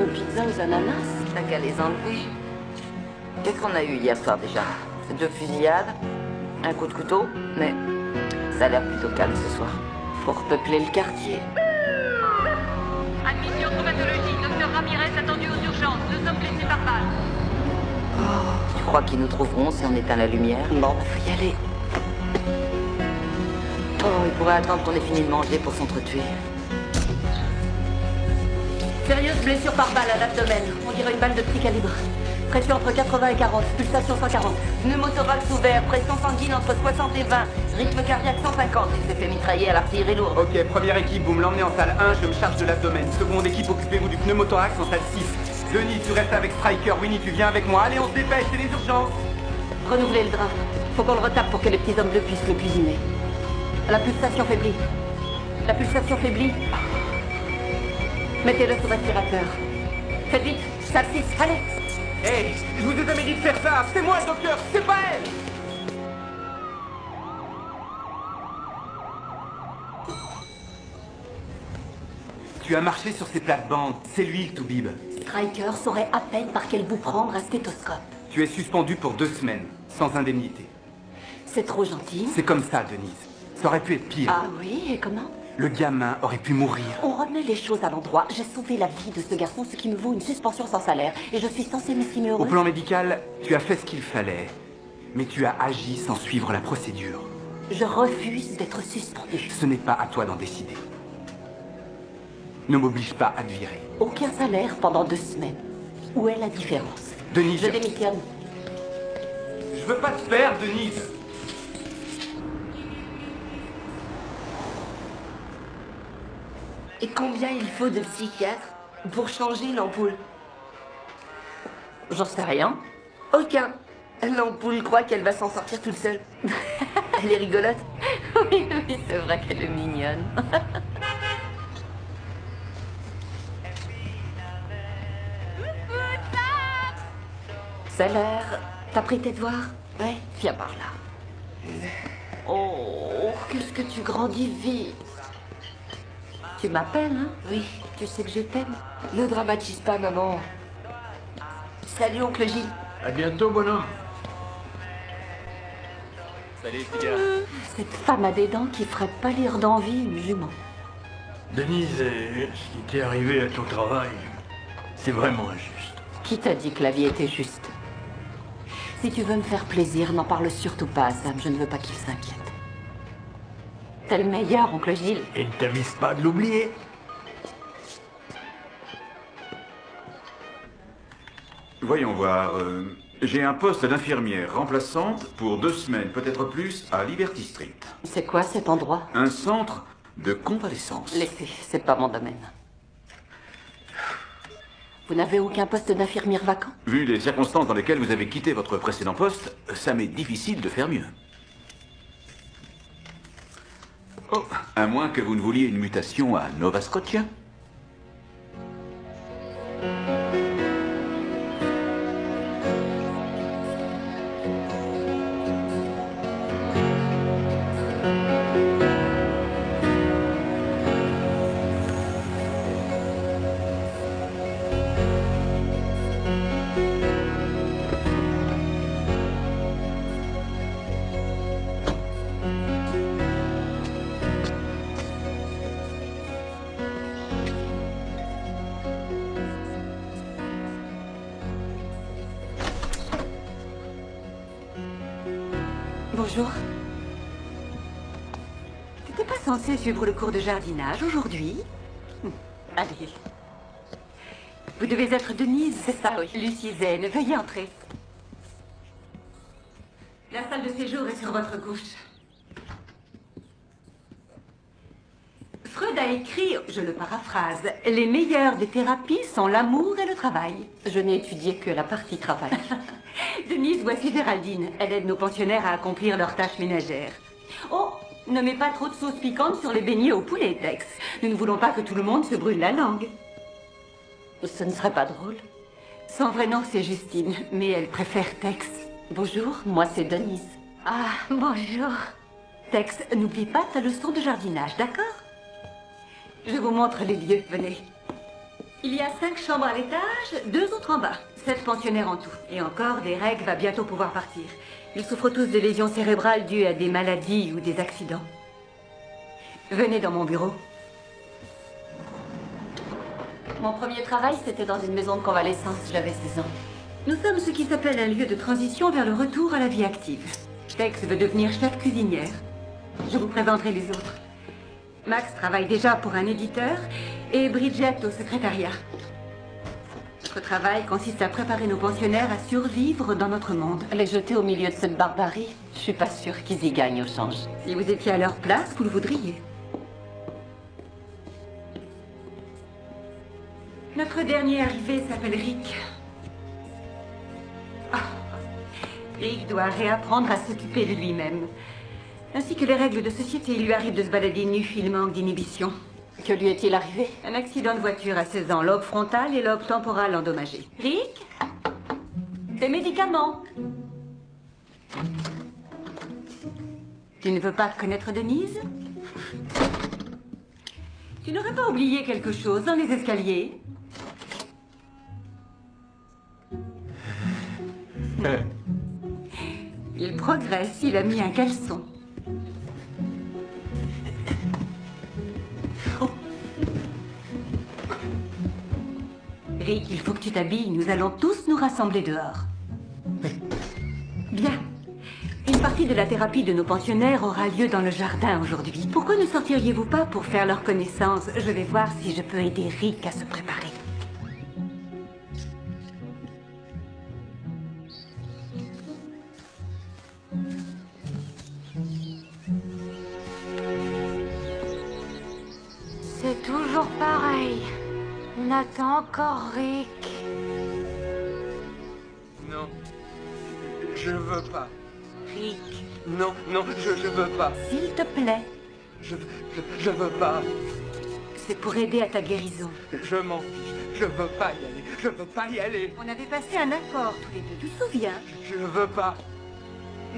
nos pizzas aux ananas. T'as qu'à les enlever. Qu'est-ce qu'on a eu hier soir déjà? 2 fusillades, un coup de couteau, mais ça a l'air plutôt calme ce soir. Pour peupler le quartier. Admission traumatologie, docteur Ramirez attendu aux urgences. Nous sommes blessés par balle. Tu crois qu'ils nous trouveront si on éteint la lumière? Bon, faut y aller. Oh, ils pourraient attendre qu'on ait fini de manger pour s'entretuer. Sérieuse blessure par balle à l'abdomen. On dirait une balle de petit calibre. Pression entre 80 et 40, pulsation 140. Pneumothorax ouvert, pression sanguine entre 60 et 20, rythme cardiaque 150. Il s'est fait mitrailler à l'artillerie lourde. Ok, première équipe, vous me l'emmenez en salle 1, je me charge de l'abdomen. Seconde équipe, occupez-vous du pneumothorax en salle 6. Denis, tu restes avec Striker. Winnie, tu viens avec moi. Allez, on se dépêche, c'est les urgences. Renouvelez le drap. Faut qu'on le retape pour que les petits hommes bleus puissent le cuisiner. La pulsation faiblit. La pulsation faiblit. Mettez-le sous respirateur. Faites vite. Salle 6, allez. Hé, je vous ai jamais dit de faire ça. C'est moi le docteur, c'est pas elle. Tu as marché sur ces plates-bandes. C'est lui, le toubib. Striker saurait à peine par quel bout prendre un stéthoscope. Tu es suspendu pour 2 semaines, sans indemnité. C'est trop gentil. C'est comme ça, Denise. Ça aurait pu être pire. Ah oui, et comment? Le gamin aurait pu mourir. On remet les choses à l'endroit. J'ai sauvé la vie de ce garçon, ce qui me vaut une suspension sans salaire. Et je suis censée m'estimer Au heureuse. plan médical, tu as fait ce qu'il fallait. Mais tu as agi sans suivre la procédure. Je refuse d'être suspendue. Ce n'est pas à toi d'en décider. Ne m'oblige pas à te virer. Aucun salaire pendant 2 semaines. Où est la différence? Denise, Je démissionne. je veux pas te faire, Denise. Et combien il faut de psychiatres pour changer l'ampoule? J'en sais rien. Aucun. L'ampoule croit qu'elle va s'en sortir toute seule. Elle est rigolote. Oui, oui, c'est vrai qu'elle est mignonne. C'est l'heure. T'as pris tes devoirs? Ouais. Viens par là. Oh, qu'est-ce que tu grandis vite. Tu m'appelles, hein? Oui. Tu sais que je t'aime. Ne dramatise pas, maman. Salut, oncle Gilles. À bientôt, bonhomme. Salut, petit gars. Cette femme a des dents qui ferait pâlir d'envie une jument. Denise, ce qui t'est arrivé à ton travail, c'est vraiment injuste. Qui t'a dit que la vie était juste? Si tu veux me faire plaisir, n'en parle surtout pas à Sam. Je ne veux pas qu'il s'inquiète. T'es le meilleur, oncle Gilles. Et ne t'avise pas de l'oublier. Voyons voir. J'ai un poste d'infirmière remplaçante pour 2 semaines, peut-être plus, à Liberty Street. C'est quoi cet endroit? Un centre de convalescence. Laissez, c'est pas mon domaine. Vous n'avez aucun poste d'infirmière vacant? Vu les circonstances dans lesquelles vous avez quitté votre précédent poste, ça m'est difficile de faire mieux. Oh, à moins que vous ne vouliez une mutation à Nova Scotia. Bonjour. T'étais pas censé suivre le cours de jardinage aujourd'hui? Allez. Vous devez être Denise, c'est ça, oui. Lucie Zane, veuillez entrer. La salle de séjour est sur votre gauche. Freud a écrit, je le paraphrase, les meilleures des thérapies sont l'amour et le travail. Je n'ai étudié que la partie travail. Denise, voici Géraldine. Elle aide nos pensionnaires à accomplir leurs tâches ménagères. Oh, ne mets pas trop de sauce piquante sur les beignets au poulet, Tex. Nous ne voulons pas que tout le monde se brûle la langue. Ce ne serait pas drôle. Son vrai nom, c'est Justine, mais elle préfère Tex. Bonjour, moi c'est Denise. Ah, bonjour. Tex, n'oublie pas ta leçon de jardinage, d'accord? Je vous montre les lieux, venez. Il y a 5 chambres à l'étage, 2 autres en bas. 7 pensionnaires en tout. Et encore, Derek va bientôt pouvoir partir. Ils souffrent tous de lésions cérébrales dues à des maladies ou des accidents. Venez dans mon bureau. Mon premier travail, c'était dans une maison de convalescence. J'avais 16 ans. Nous sommes ce qui s'appelle un lieu de transition vers le retour à la vie active. Tex veut devenir chef cuisinière. Je vous présenterai les autres. Max travaille déjà pour un éditeur et Bridget au secrétariat. Notre travail consiste à préparer nos pensionnaires à survivre dans notre monde. Les jeter au milieu de cette barbarie, je suis pas sûre qu'ils y gagnent au change. Si vous étiez à leur place, vous le voudriez. Notre dernier arrivé s'appelle Rick. Ah. Rick doit réapprendre à s'occuper de lui-même. Ainsi que les règles de société, il lui arrive de se balader nu, il manque d'inhibition. Que lui est-il arrivé? Un accident de voiture à 16 ans, lobe frontal et lobe temporal endommagé. Rick? Tes médicaments. Tu ne veux pas connaître Denise? Tu n'aurais pas oublié quelque chose dans les escaliers? Il progresse, il a mis un caleçon. Rick, il faut que tu t'habilles. Nous allons tous nous rassembler dehors. Bien. Une partie de la thérapie de nos pensionnaires aura lieu dans le jardin aujourd'hui. Pourquoi ne sortiriez-vous pas pour faire leur connaissance? Je vais voir si je peux aider Rick à se préparer. C'est toujours pareil. On attend encore Rick. Non. Je veux pas. Rick, Non, non, je veux pas. s'il te plaît, Je veux pas. c'est pour aider à ta guérison. Je m'en fiche. Je veux pas y aller. Je veux pas y aller. On avait passé un accord tous les deux, tu te souviens? Je veux pas.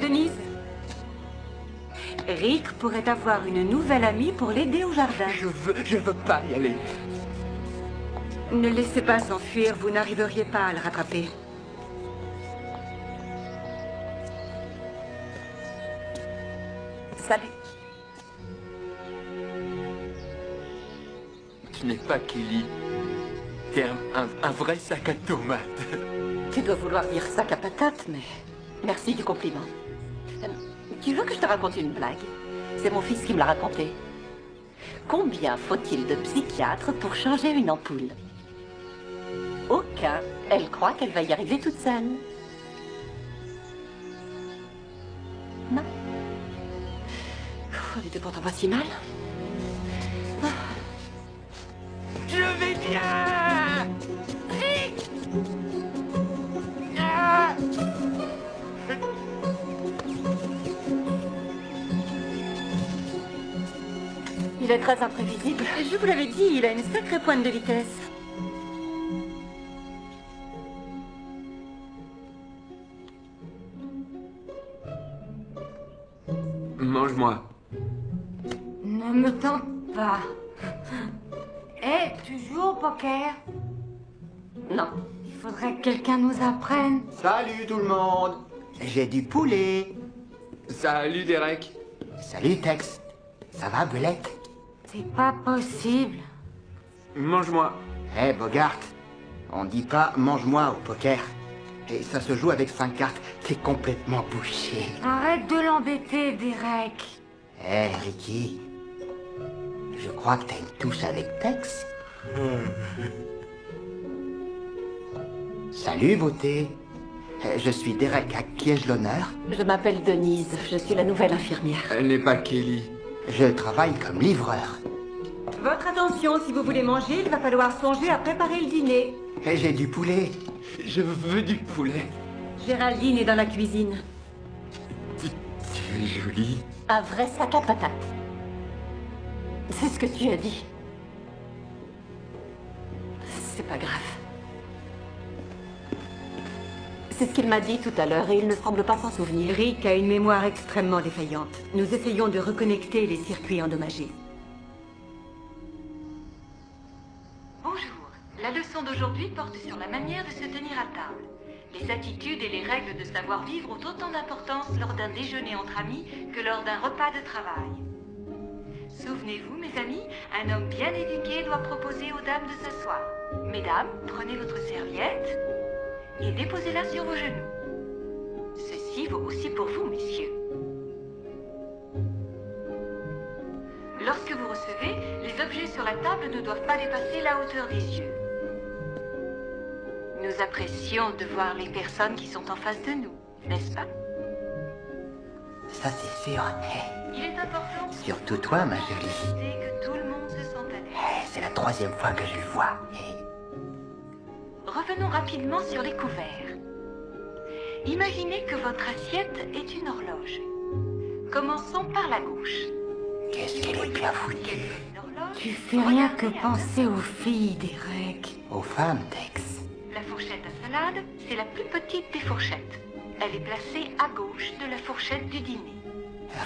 Denise, Rick pourrait avoir une nouvelle amie pour l'aider au jardin. Je veux pas y aller. Ne laissez pas s'enfuir, vous n'arriveriez pas à le rattraper. Salut. Tu n'es pas Kelly. T'es un vrai sac à tomates. Tu dois vouloir dire sac à patates, mais merci du compliment. Tu veux que je te raconte une blague? C'est mon fils qui me l'a raconté. Combien faut-il de psychiatres pour changer une ampoule? Aucun. Elle croit qu'elle va y arriver toute seule. Non. On était pourtant pas si mal. Je vais bien. Rick. Ah. Il est très imprévisible. Je vous l'avais dit, il a une sacrée pointe de vitesse. Mange-moi. Ne me tente pas. Eh, tu joues au poker? Non. Il faudrait que quelqu'un nous apprenne. Salut tout le monde. J'ai du poulet. Salut Derek. Salut Tex. Ça va, Belette? C'est pas possible. Mange-moi. Eh, Bogart, on dit pas mange-moi au poker. Et ça se joue avec 5 cartes. T'es complètement bouché. Arrête de l'embêter, Derek. Eh, Ricky, je crois que t'as une touche avec Tex. Salut, beauté. Je suis Derek, à qui ai-je l'honneur? Je m'appelle Denise. Je suis la nouvelle infirmière. Elle n'est pas Kelly. Je travaille comme livreur. Votre attention, si vous voulez manger, il va falloir songer à préparer le dîner. Et j'ai du poulet. Je veux du poulet. Géraldine est dans la cuisine. Tu es jolie. Un vrai sac à patates. C'est ce que tu as dit. C'est pas grave. C'est ce qu'il m'a dit tout à l'heure et il ne semble pas s'en souvenir. Rick a une mémoire extrêmement défaillante. Nous essayons de reconnecter les circuits endommagés. Bonjour. La d'aujourd'hui porte sur la manière de se tenir à table. Les attitudes et les règles de savoir-vivre ont autant d'importance lors d'un déjeuner entre amis que lors d'un repas de travail. Souvenez-vous, mes amis, un homme bien éduqué doit proposer aux dames de s'asseoir. Mesdames, prenez votre serviette et déposez-la sur vos genoux. Ceci vaut aussi pour vous, messieurs. Lorsque vous recevez, les objets sur la table ne doivent pas dépasser la hauteur des yeux. Nous apprécions de voir les personnes qui sont en face de nous, n'est-ce pas? Ça, c'est sûr. Il est important Surtout toi, ma jolie. que tout le monde se sente à l'aise. C'est la 3e fois que je le vois. Revenons rapidement sur les couverts. Imaginez que votre assiette est une horloge. Commençons par la gauche. Qu'est-ce qu'elle est bien foutue. Tu fais rien que penser aux filles, Derek. Aux femmes, Tex. La fourchette à salade, c'est la plus petite des fourchettes. Elle est placée à gauche de la fourchette du dîner.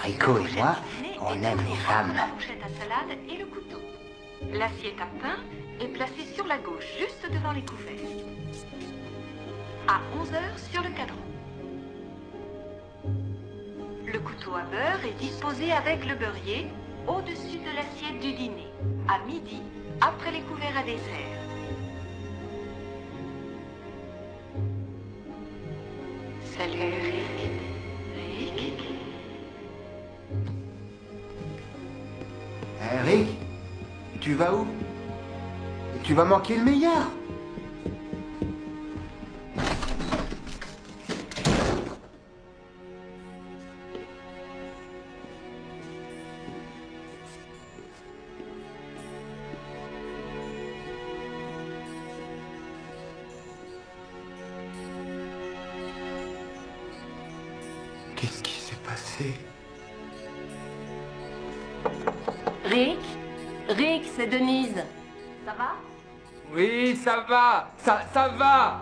Rico et moi, on aime les femmes. La fourchette à salade et le couteau. L'assiette à pain est placée sur la gauche, juste devant les couverts. À 11h sur le cadran. Le couteau à beurre est disposé avec le beurrier au-dessus de l'assiette du dîner. À midi, après les couverts à dessert. Salut Rick. Rick? Rick, tu vas où? Tu vas manquer le meilleur. Qu'est-ce qui s'est passé? Rick? Rick, c'est Denise. Ça va? Oui, ça va. Ça va.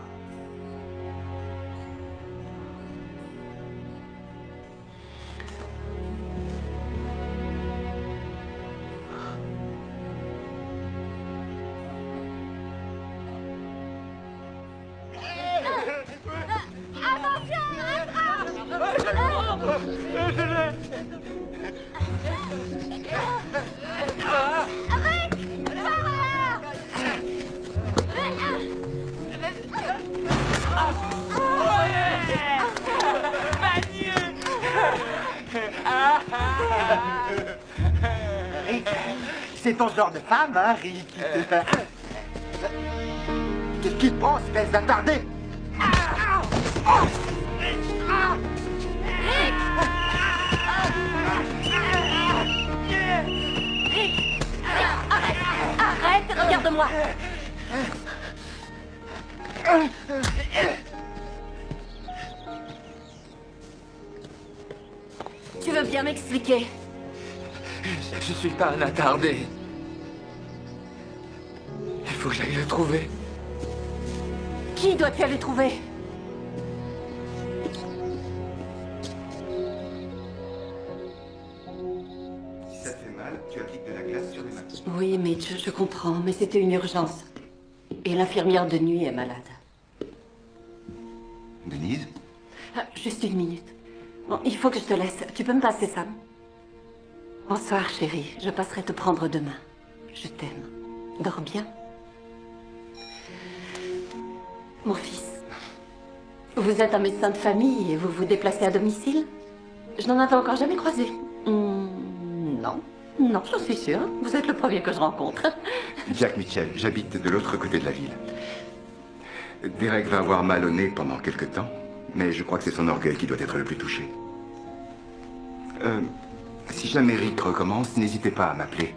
Rick, c'est ton genre de femme, hein, Rick? Qu'est-ce qui te prend, espèce d'attardé? Arrête, regarde-moi. Tu veux bien m'expliquer? Je suis pas un attardé. Il faut que j'aille le trouver. Qui dois-tu aller trouver? Si ça te fait mal, tu appliques de la glace sur les mains. Oui, Mitch, je comprends, mais c'était une urgence. Et l'infirmière de nuit est malade. Denise? Ah, juste une minute. Bon, il faut que je te laisse. Tu peux me passer Sam? Bonsoir, chérie. Je passerai te prendre demain. Je t'aime. Dors bien. Mon fils, vous êtes un médecin de famille et vous vous déplacez à domicile? Je n'en avais encore jamais croisé. Non. Non, j'en suis sûre. Vous êtes le premier que je rencontre. Jack Mitchell, j'habite de l'autre côté de la ville. Derek va avoir mal au nez pendant quelque temps, mais je crois que c'est son orgueil qui doit être le plus touché. Si jamais Rick recommence, n'hésitez pas à m'appeler.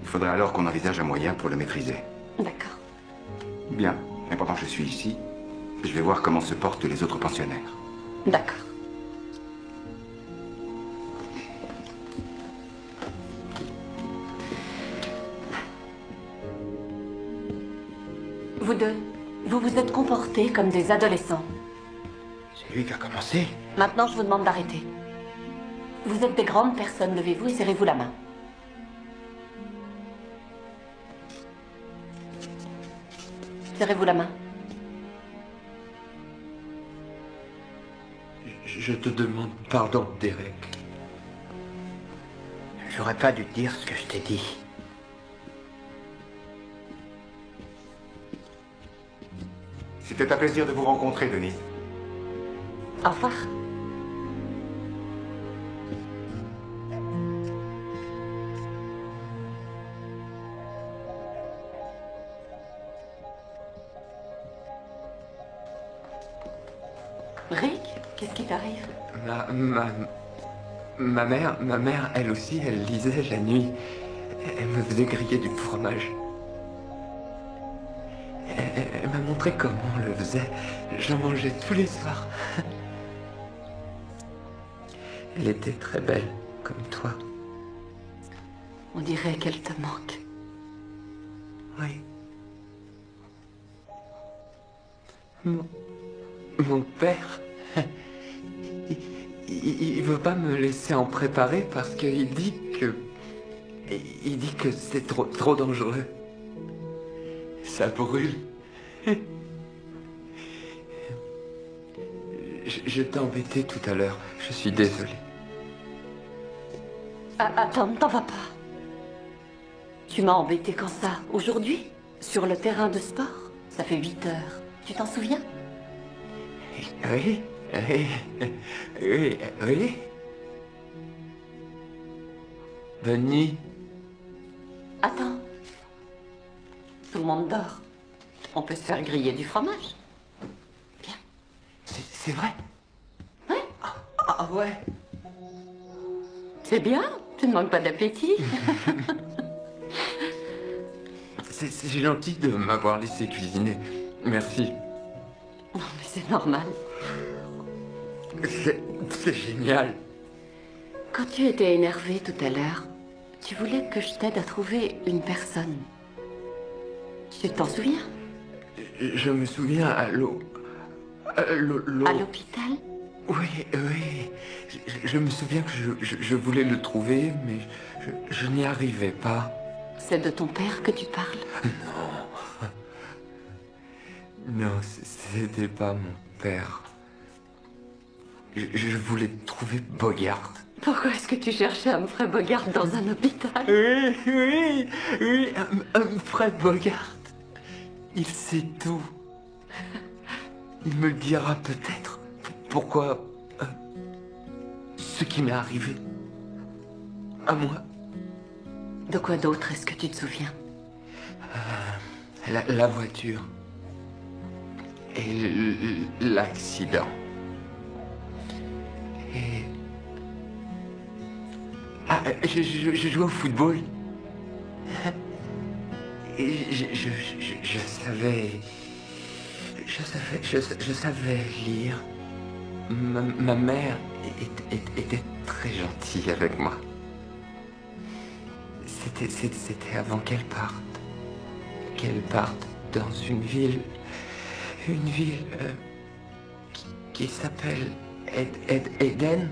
Il faudrait alors qu'on envisage un moyen pour le maîtriser. D'accord. Bien, mais pendant que je suis ici, je vais voir comment se portent les autres pensionnaires. D'accord. Vous deux, vous vous êtes comportés comme des adolescents. C'est lui qui a commencé. Maintenant, je vous demande d'arrêter. Vous êtes des grandes personnes, levez-vous et serrez-vous la main. Serrez-vous la main. Je te demande pardon, Derek. J'aurais pas dû te dire ce que je t'ai dit. C'était un plaisir de vous rencontrer, Denise. Au revoir. Rick, qu'est-ce qui t'arrive? Ma mère, elle aussi, elle lisait la nuit. Elle me faisait griller du fromage. Elle m'a montré comment on le faisait. J'en mangeais tous les soirs. Elle était très belle, comme toi. On dirait qu'elle te manque. Oui. Mon père, il veut pas me laisser en préparer parce qu'il dit que c'est trop dangereux. Ça brûle. Je t'ai embêté tout à l'heure. Je suis désolé. Ah, attends, t'en vas pas. Tu m'as embêté quand ça? Aujourd'hui? Sur le terrain de sport? Ça fait 8 heures. Tu t'en souviens? Oui. Bonne nuit. Attends. Tout le monde dort. On peut se faire griller du fromage. Viens. C'est vrai? Oui. Ah ouais. C'est bien. Tu ne manques pas d'appétit. C'est gentil de m'avoir laissé cuisiner. Merci. Non, mais c'est normal. C'est génial. Quand tu étais énervé tout à l'heure, tu voulais que je t'aide à trouver une personne. Tu t'en souviens? Je me souviens à À l'hôpital? Oui. Je me souviens que je voulais le trouver, mais je n'y arrivais pas. C'est de ton père que tu parles? Non, c'était pas mon père. Je voulais trouver Bogart. Pourquoi est-ce que tu cherchais Humphrey Bogart dans un hôpital? Oui, Humphrey Bogart. Il sait tout. Il me dira peut-être pourquoi ce qui m'est arrivé. À moi. De quoi d'autre est-ce que tu te souviens? La voiture. Et l'accident. Et... Ah, je jouais au football. Et je savais lire. Ma mère était très gentille avec moi. C'était avant qu'elle parte. Qu'elle parte dans une ville qui s'appelle Eden.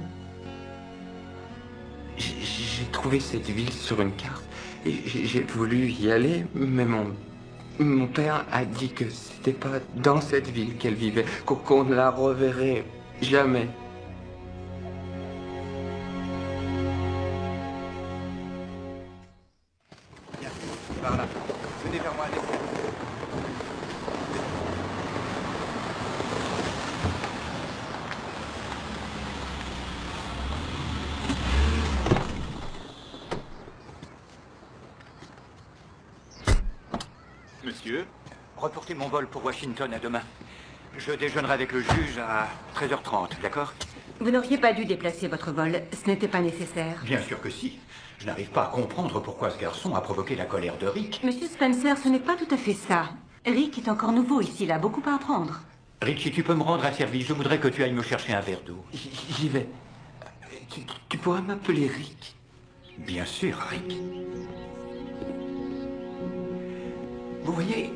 J'ai trouvé cette ville sur une carte et j'ai voulu y aller, mais mon père a dit que c'était pas dans cette ville qu'elle vivait, qu'on ne la reverrait jamais. Viens, par là. Venez vers moi, allez. Monsieur, reportez mon vol pour Washington à demain. Je déjeunerai avec le juge à 13h30, d'accord? Vous n'auriez pas dû déplacer votre vol. Ce n'était pas nécessaire. Bien sûr que si. Je n'arrive pas à comprendre pourquoi ce garçon a provoqué la colère de Rick. Monsieur Spencer, ce n'est pas tout à fait ça. Rick est encore nouveau ici, il a beaucoup à apprendre. Rick, si tu peux me rendre un service, je voudrais que tu ailles me chercher un verre d'eau. J'y vais. Tu pourrais m'appeler Rick? Bien sûr, Rick. Vous voyez,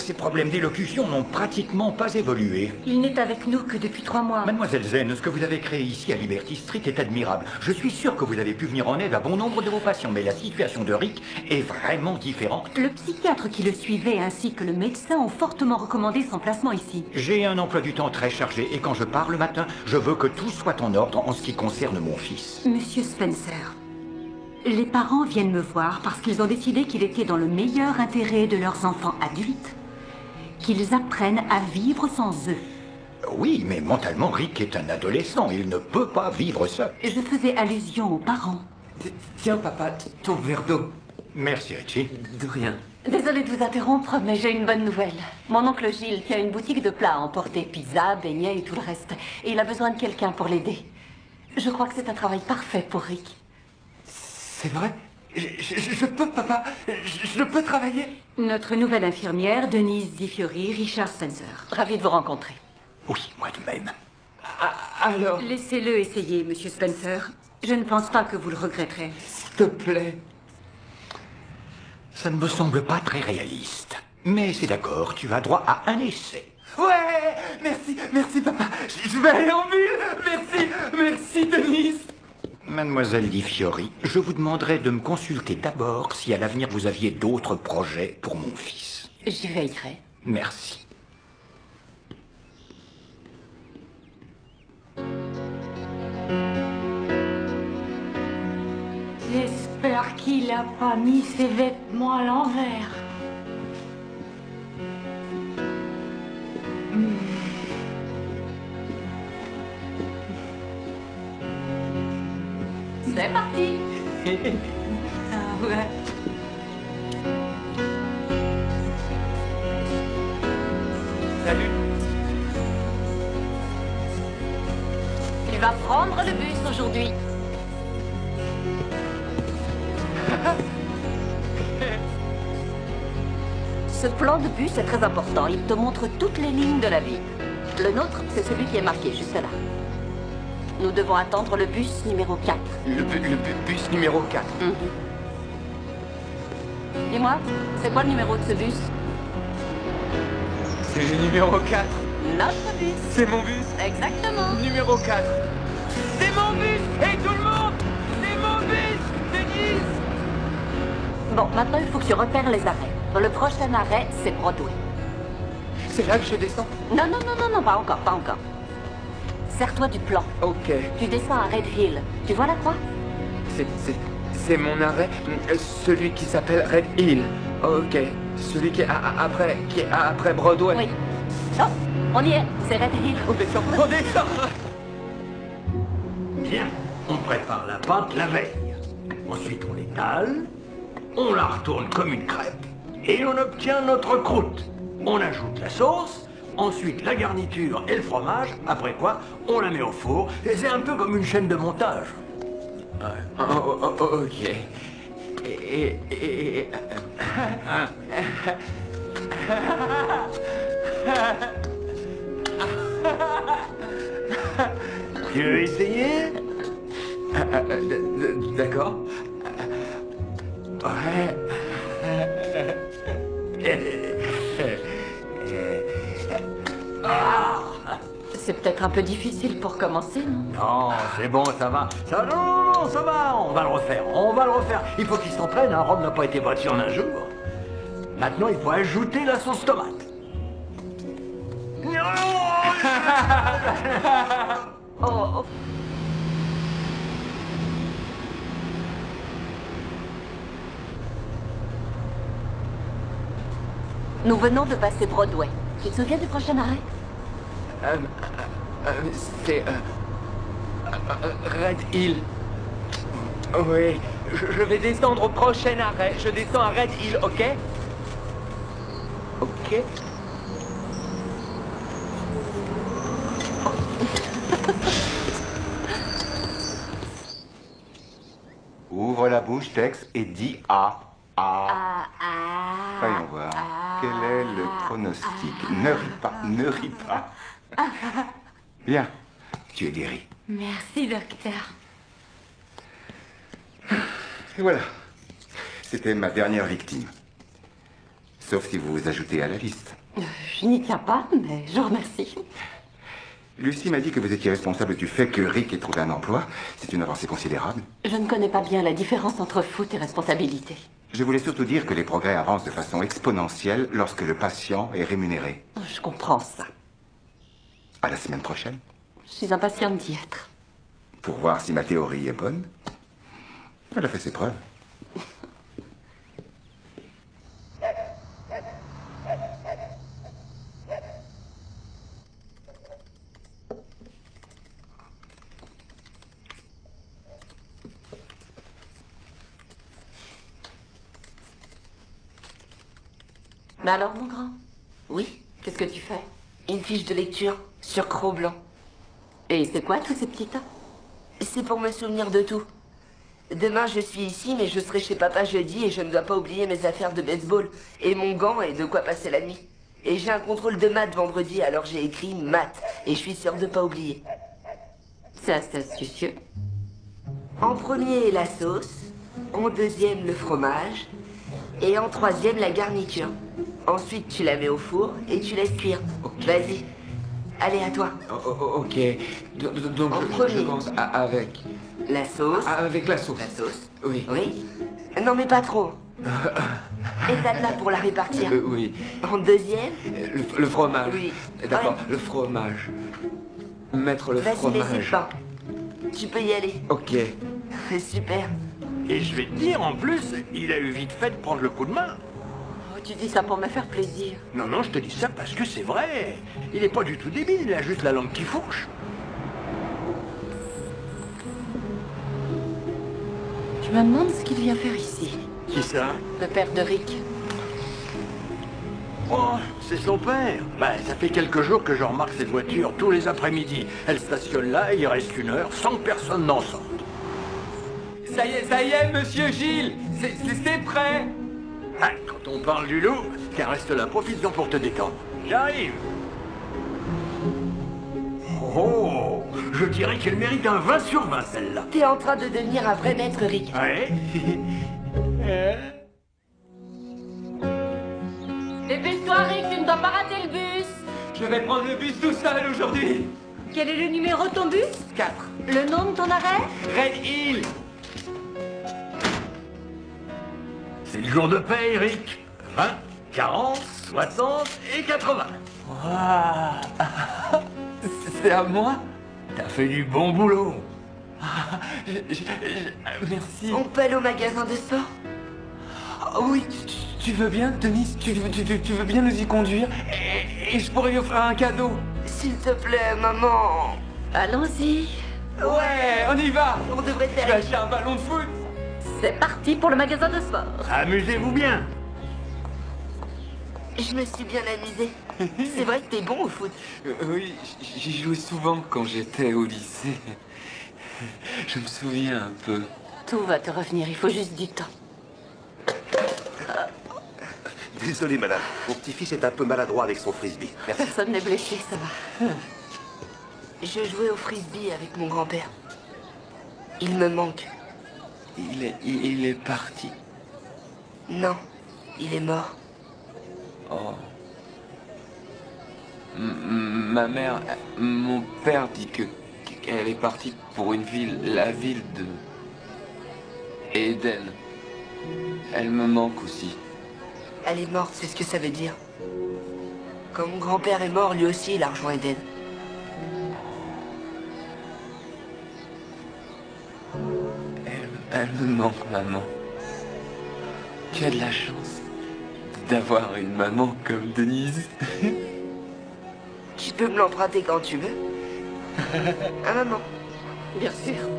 Ses problèmes d'élocution n'ont pratiquement pas évolué. Il n'est avec nous que depuis 3 mois. Mademoiselle Zen, ce que vous avez créé ici à Liberty Street est admirable. Je suis sûr que vous avez pu venir en aide à bon nombre de vos patients, mais la situation de Rick est vraiment différente. Le psychiatre qui le suivait ainsi que le médecin ont fortement recommandé son placement ici. J'ai un emploi du temps très chargé et quand je pars le matin, je veux que tout soit en ordre en ce qui concerne mon fils. Monsieur Spencer, les parents viennent me voir parce qu'ils ont décidé qu'il était dans le meilleur intérêt de leurs enfants adultes qu'ils apprennent à vivre sans eux. Oui, mais mentalement, Rick est un adolescent. Il ne peut pas vivre seul. Je faisais allusion aux parents. Tiens, papa, ton verre d'eau. Merci, Richie. De rien. Désolée de vous interrompre, mais j'ai une bonne nouvelle. Mon oncle Gilles tient une boutique de plats à emporter, pizza, beignets et tout le reste. Et il a besoin de quelqu'un pour l'aider. Je crois que c'est un travail parfait pour Rick. C'est vrai? Je peux, papa? Je peux travailler? Notre nouvelle infirmière, Denise Di Fiori, Richard Spencer. Ravi de vous rencontrer. Oui, moi de même. Alors? Laissez-le essayer, monsieur Spencer. Je ne pense pas que vous le regretterez. S'il te plaît. Ça ne me semble pas très réaliste. Mais c'est d'accord, tu as droit à un essai. Ouais! Merci, papa. Je vais aller en ville. Merci, Denise. Mademoiselle Di Fiori, je vous demanderai de me consulter d'abord si à l'avenir vous aviez d'autres projets pour mon fils. J'y veillerai. Merci. J'espère qu'il a pas mis ses vêtements à l'envers. C'est parti. Ah ouais. Salut. Tu vas prendre le bus aujourd'hui. Ce plan de bus est très important. Il te montre toutes les lignes de la ville. Le nôtre, c'est celui qui est marqué juste là. Nous devons attendre le bus numéro 4. Le bus numéro 4. Dis-moi, c'est quoi le numéro de ce bus? C'est le numéro 4. Notre bus. C'est mon bus. Exactement. Numéro 4. C'est mon bus. Hey tout le monde, c'est mon bus. Denise. Bon, maintenant il faut que tu repères les arrêts. Le prochain arrêt, c'est Broadway. C'est là que je descends? Non, pas encore. Sers-toi du plan. Ok. Tu descends à Red Hill. Tu vois la croix? C'est mon arrêt, celui qui s'appelle Red Hill. Ok. Celui qui est après Broadway. Oui. Oh, on y est. C'est Red Hill. On descend. Bien, on prépare la pâte la veille. Ensuite, on l'étale, on la retourne comme une crêpe, et on obtient notre croûte. On ajoute la sauce, ensuite la garniture et le fromage, après quoi, on la met au four, et c'est un peu comme une chaîne de montage. Ok. Tu veux essayer? D'accord. Ouais. C'est peut-être un peu difficile pour commencer, non? Non, c'est bon, ça va. Non, ça va, on va le refaire. Il faut qu'il s'entraîne, hein. Rome n'a pas été bâti en un jour. Maintenant, il faut ajouter la sauce tomate. Oh. Nous venons de passer Broadway. Tu te souviens du prochain arrêt? C'est Red Hill. Oui, je vais descendre au prochain arrêt. Je descends à Red Hill, ok? Ok. Ouvre la bouche, Tex, et dis A. A. Voyons voir. Quel est le pronostic? Ne ris pas. Bien, tu es guéri. Merci, docteur. Et voilà. C'était ma dernière victime. Sauf si vous vous ajoutez à la liste. Je n'y tiens pas, mais je vous remercie. Lucie m'a dit que vous étiez responsable du fait que Rick ait trouvé un emploi. C'est une avancée considérable. Je ne connais pas bien la différence entre foot et responsabilité. Je voulais surtout dire que les progrès avancent de façon exponentielle lorsque le patient est rémunéré. Je comprends ça. À la semaine prochaine. Je suis impatiente d'y être. Pour voir si ma théorie est bonne. Elle a fait ses preuves. Mais alors, mon grand? Oui? Qu'est-ce que tu fais? Une fiche de lecture sur Cro-Blanc. Et c'est quoi tous ces petits tas? C'est pour me souvenir de tout. Demain, je suis ici, mais je serai chez papa jeudi et je ne dois pas oublier mes affaires de baseball et mon gant et de quoi passer la nuit. Et j'ai un contrôle de maths vendredi, alors j'ai écrit maths et je suis sûre de pas oublier. C'est assez astucieux. En premier, la sauce. En deuxième, le fromage. Et en troisième, la garniture. Ensuite, tu la mets au four et tu laisses cuire. Okay. Vas-y. Allez, à toi. Ok. Donc, je pense avec... La sauce. Avec la sauce. La sauce. Oui. Oui. Non, mais pas trop. Étale-la pour la répartir. Oui. En deuxième. Le fromage. Oui. D'accord, Ouais. le fromage. Mettre le Vas-y, fromage. laissez le pain. Tu peux y aller. Ok. Super. Et je vais te dire, en plus, il a eu vite fait de prendre le coup de main. Oh, tu dis ça pour me faire plaisir. Non, je te dis ça parce que c'est vrai. Il est pas du tout débile, il a juste la langue qui fourche. Je me demande ce qu'il vient faire ici. Qui ça? Le père de Rick. Oh, c'est son père. Ben, ça fait quelques jours que je remarque cette voiture tous les après-midi. Elle stationne là et il reste 1 heure sans que personne n'en sorte. Ça y est, monsieur Gilles. C'est prêt. Ah, quand on parle du loup, tiens, reste là, profite-en pour te détendre. J'arrive. Oh, je dirais qu'elle mérite un 20 sur 20, celle-là. T'es en train de devenir un vrai maître, Rick. Ouais. Dépêche-toi, Rick, tu ne dois pas rater le bus. Je vais prendre le bus tout seul aujourd'hui. Quel est le numéro de ton bus? 4. Le nom de ton arrêt? Red Hill. C'est le jour de paye, Rick. 20, 40, 60 et 80. Wow. C'est à moi? T'as fait du bon boulot. Merci. On peut aller au magasin de sport? Oh, oui, tu veux bien, Denise? Tu veux bien nous y conduire? Et je pourrais lui offrir un cadeau. S'il te plaît, maman. Allons-y. Ouais, on y va. On devrait Je vais faire... acheter un ballon de foot. C'est parti pour le magasin de sport. Amusez-vous bien. Je me suis bien amusée. C'est vrai que t'es bon au foot. Oui, j'y jouais souvent quand j'étais au lycée. Je me souviens un peu. Tout va te revenir, il faut juste du temps. Désolé, madame. Mon petit-fils est un peu maladroit avec son frisbee. Merci. Personne n'est blessé, ça va. Je jouais au frisbee avec mon grand-père. Il me manque. Il est parti. Non, il est mort. Oh. Ma mère, mon père dit qu'elle est partie pour une ville, la ville de Eden. Elle me manque aussi. Elle est morte, c'est ce que ça veut dire. Quand mon grand-père est mort, lui aussi, il a rejoint Eden. Elle me manque, maman. Tu as de la chance d'avoir une maman comme Denise. Tu peux me l'emprunter quand tu veux. Ah, maman. Bien sûr.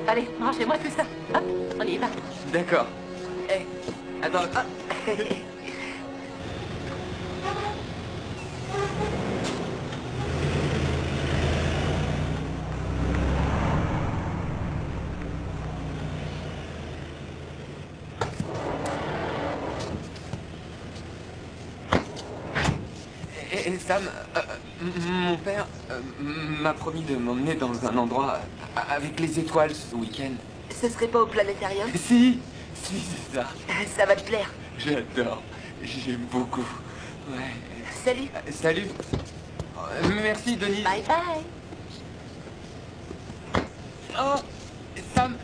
Allez, rangez-moi tout ça. Hop, on y va. D'accord. Hé, attends. Ah. Et Sam, mon père m'a promis de m'emmener dans un endroit avec les étoiles ce week-end. Ce serait pas au planétarium? Si, c'est ça. Ça va te plaire. J'adore. J'aime beaucoup. Ouais. Salut. Salut. Merci, Denise. Bye bye. Oh, Sam,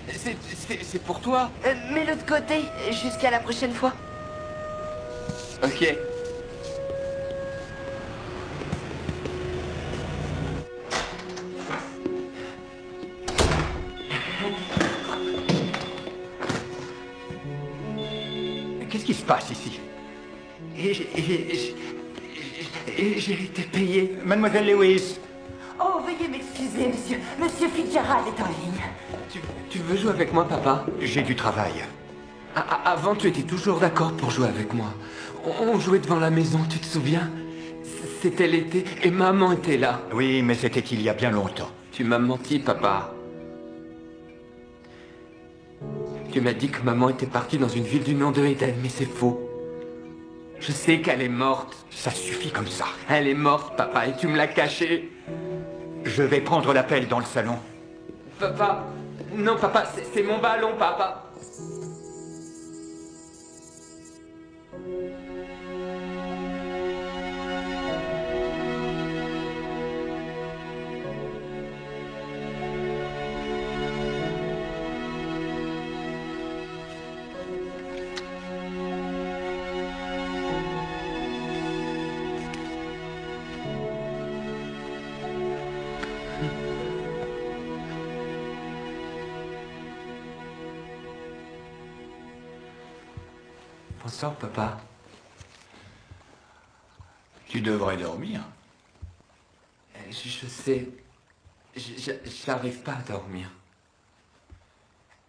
c'est pour toi. Mets-le de côté, jusqu'à la prochaine fois. Ok. Qu'est-ce qui se passe ici? J'ai été payé. Mademoiselle Lewis. Oh, veuillez m'excuser, monsieur. Monsieur Fitzgerald est en ligne. Tu veux jouer avec moi, papa? J'ai du travail. Avant, tu étais toujours d'accord pour jouer avec moi. On jouait devant la maison, tu te souviens? C'était l'été et maman était là. Oui, mais c'était il y a bien longtemps. Tu m'as menti, papa. Tu m'as dit que maman était partie dans une ville du nom de Eden, mais c'est faux. Je sais qu'elle est morte. Ça suffit comme ça. Elle est morte, papa, et tu me l'as cachée. Je vais prendre l'appel dans le salon. Papa, non, papa, c'est mon ballon, papa. Bonsoir, papa. Tu devrais dormir. Je sais. J'arrive pas à dormir.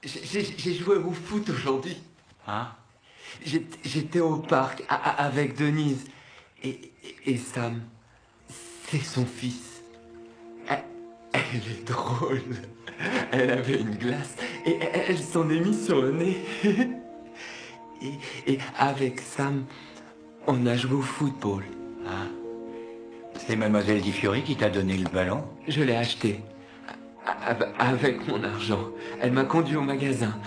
J'ai joué au foot aujourd'hui. Hein? J'étais au parc avec Denise. Et Sam, c'est son fils. Elle est drôle. Elle avait une glace et elle s'en est mise sur le nez. Et avec Sam, on a joué au football. Ah. C'est Mademoiselle Di Fiori qui t'a donné le ballon? Je l'ai acheté. Avec mon argent. Elle m'a conduit au magasin.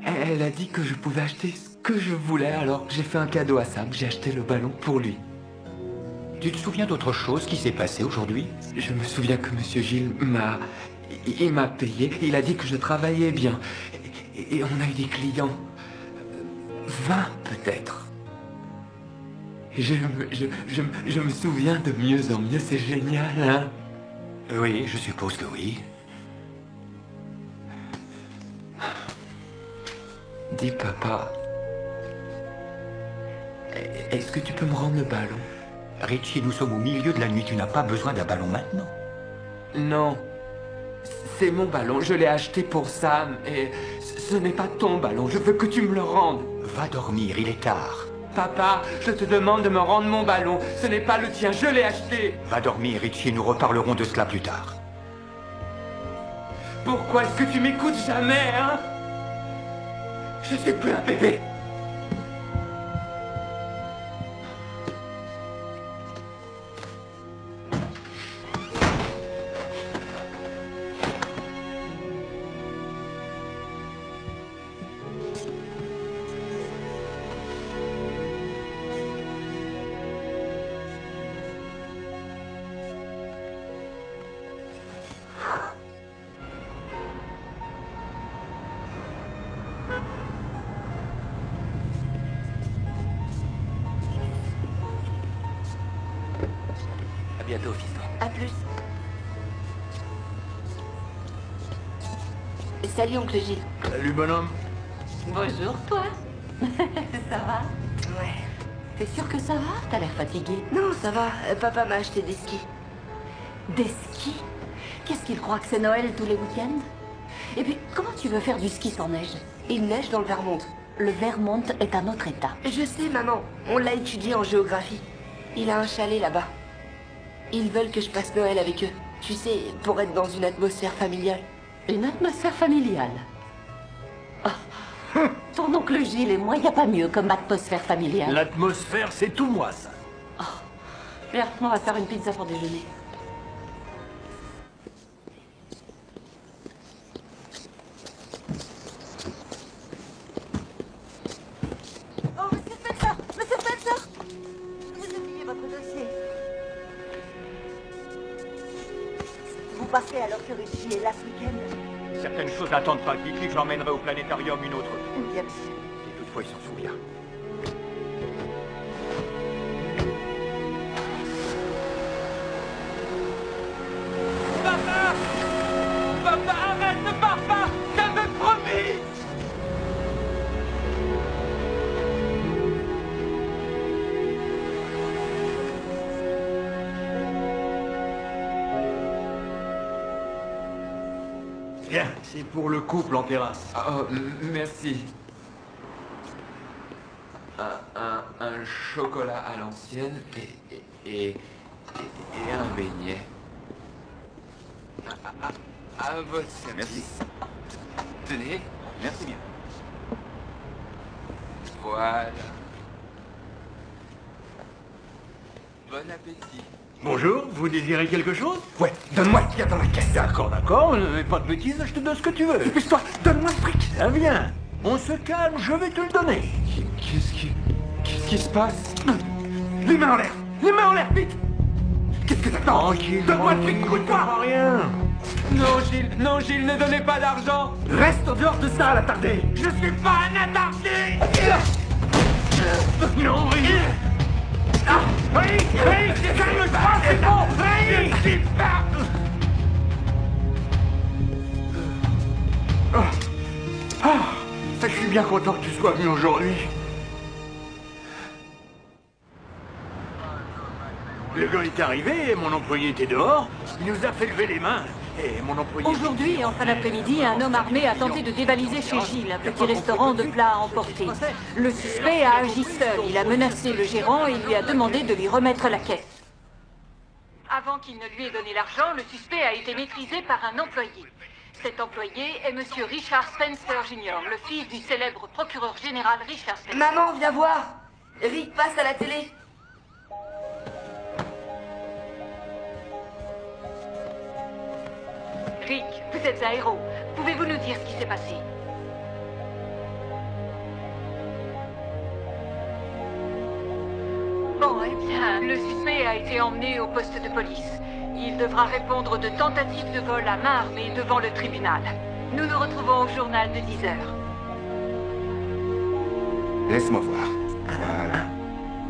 Elle a dit que je pouvais acheter ce que je voulais, alors j'ai fait un cadeau à Sam. J'ai acheté le ballon pour lui. Tu te souviens d'autre chose qui s'est passé aujourd'hui? Je me souviens que Monsieur Gilles il m'a payé. Il a dit que je travaillais bien. Et on a eu des clients. 20 peut-être. Et je me souviens de mieux en mieux, c'est génial, hein? Oui, je suppose que oui. Dis, papa, est-ce que tu peux me rendre le ballon? Richie, nous sommes au milieu de la nuit, tu n'as pas besoin d'un ballon maintenant. Non, c'est mon ballon, je l'ai acheté pour Sam, et ce n'est pas ton ballon, je veux que tu me le rendes. Va dormir, il est tard. Papa, je te demande de me rendre mon ballon, ce n'est pas le tien, je l'ai acheté. Va dormir, Richie, nous reparlerons de cela plus tard. Pourquoi est-ce que tu m'écoutes jamais, hein? Je suis plus un bébé. À bientôt, fiston. À plus. Salut, oncle Gilles. Salut, bonhomme. Bonjour, toi. Ça va? Ouais. T'es sûr que ça va? T'as l'air fatigué. Non, ça va. Papa m'a acheté des skis. Des skis? Qu'est-ce qu'il croit que c'est Noël tous les week-ends? Et puis, comment tu veux faire du ski sans neige? Il neige dans le Vermont. Le Vermont est un autre état. Je sais, maman. On l'a étudié en géographie. Il a un chalet là-bas. Ils veulent que je passe Noël avec eux. Tu sais, pour être dans une atmosphère familiale. Une atmosphère familiale. Oh. Ton oncle Gilles et moi, il n'y a pas mieux comme atmosphère familiale. L'atmosphère, c'est tout moi, ça. Oh. Viens, on va faire une pizza pour déjeuner. Oh, Monsieur Spencer! Monsieur Spencer! fait alors que Richie est là ce week-end? Certaines choses n'attendent pas. Dites-lui que je l'emmènerai au planétarium une autre fois. Bien sûr. Si toutefois il s'en souvient. Papa! Papa, arrête, ne pars pas! J'avais promis! Bien, c'est pour le couple en terrasse. Oh, merci. Un chocolat à l'ancienne et un beignet. À votre service. Merci. Tenez. Merci bien. Voilà. Bon appétit. Bonjour, vous désirez quelque chose? Ouais, donne-moi ce qu'il y a dans la caisse. D'accord, ne fais pas de bêtises, je te donne ce que tu veux. Dépêche-toi, donne-moi le fric. Ça vient. On se calme, je vais te le donner. Qu'est-ce qui se passe? Les mains en l'air. Les mains en l'air, vite. Qu'est-ce que t'attends? Tranquille. Donne-moi le fric, couille-toi. Rien. Non, Gilles, ne donnez pas d'argent. Reste en dehors de ça, l'attardé. Je suis pas un attardé. Non, Rick. Rick, calme-toi, c'est bon. Rick, je suis pas... Je suis bien content que tu sois venu aujourd'hui. Le gars est arrivé, et mon employé était dehors. Il nous a fait lever les mains. Et mon employé... Aujourd'hui, en fin d'après-midi, un homme armé a tenté de dévaliser chez Gilles, un petit restaurant de plats à emporter. Le suspect a agi seul. Il a menacé le gérant et lui a demandé de lui remettre la caisse. Avant qu'il ne lui ait donné l'argent, le suspect a été maîtrisé par un employé. Cet employé est monsieur Richard Spencer Jr., le fils du célèbre procureur général Richard Spencer. Maman, viens voir. Rick passe à la télé. Rick, vous êtes un héros. Pouvez-vous nous dire ce qui s'est passé? Bon, eh bien, le suspect a été emmené au poste de police. Il devra répondre de tentative de vol à main armée devant le tribunal. Nous nous retrouvons au journal de 10 heures. Laisse-moi voir.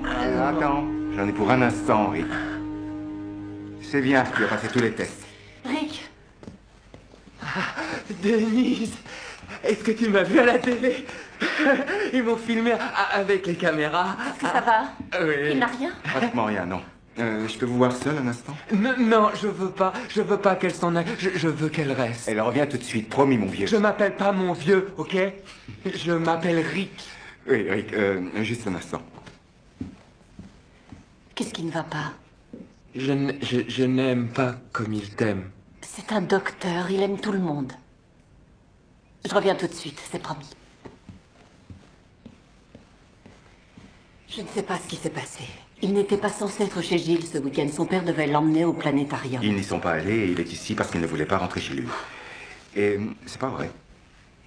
Voilà. Attends, j'en ai pour un instant, Rick. C'est bien, tu as passé tous les tests. Rick! Denise, est-ce que tu m'as vu à la télé? Ils m'ont filmé avec les caméras. Est-ce que ça va? Oui. Il n'a rien? Pratiquement rien, non. Je peux vous voir seul un instant? Non, je veux pas qu'elle s'en aille. Je veux qu'elle reste. Elle revient tout de suite, promis, mon vieux. Je m'appelle pas mon vieux, ok? Je m'appelle Rick. Oui, Rick, juste un instant. Qu'est-ce qui ne va pas? Je n'aime pas comme il t'aime. C'est un docteur, il aime tout le monde. Je reviens tout de suite, c'est promis. Je ne sais pas ce qui s'est passé. Il n'était pas censé être chez Gilles ce week-end. Son père devait l'emmener au planétarium. Ils n'y sont pas allés et il est ici parce qu'il ne voulait pas rentrer chez lui. Et c'est pas vrai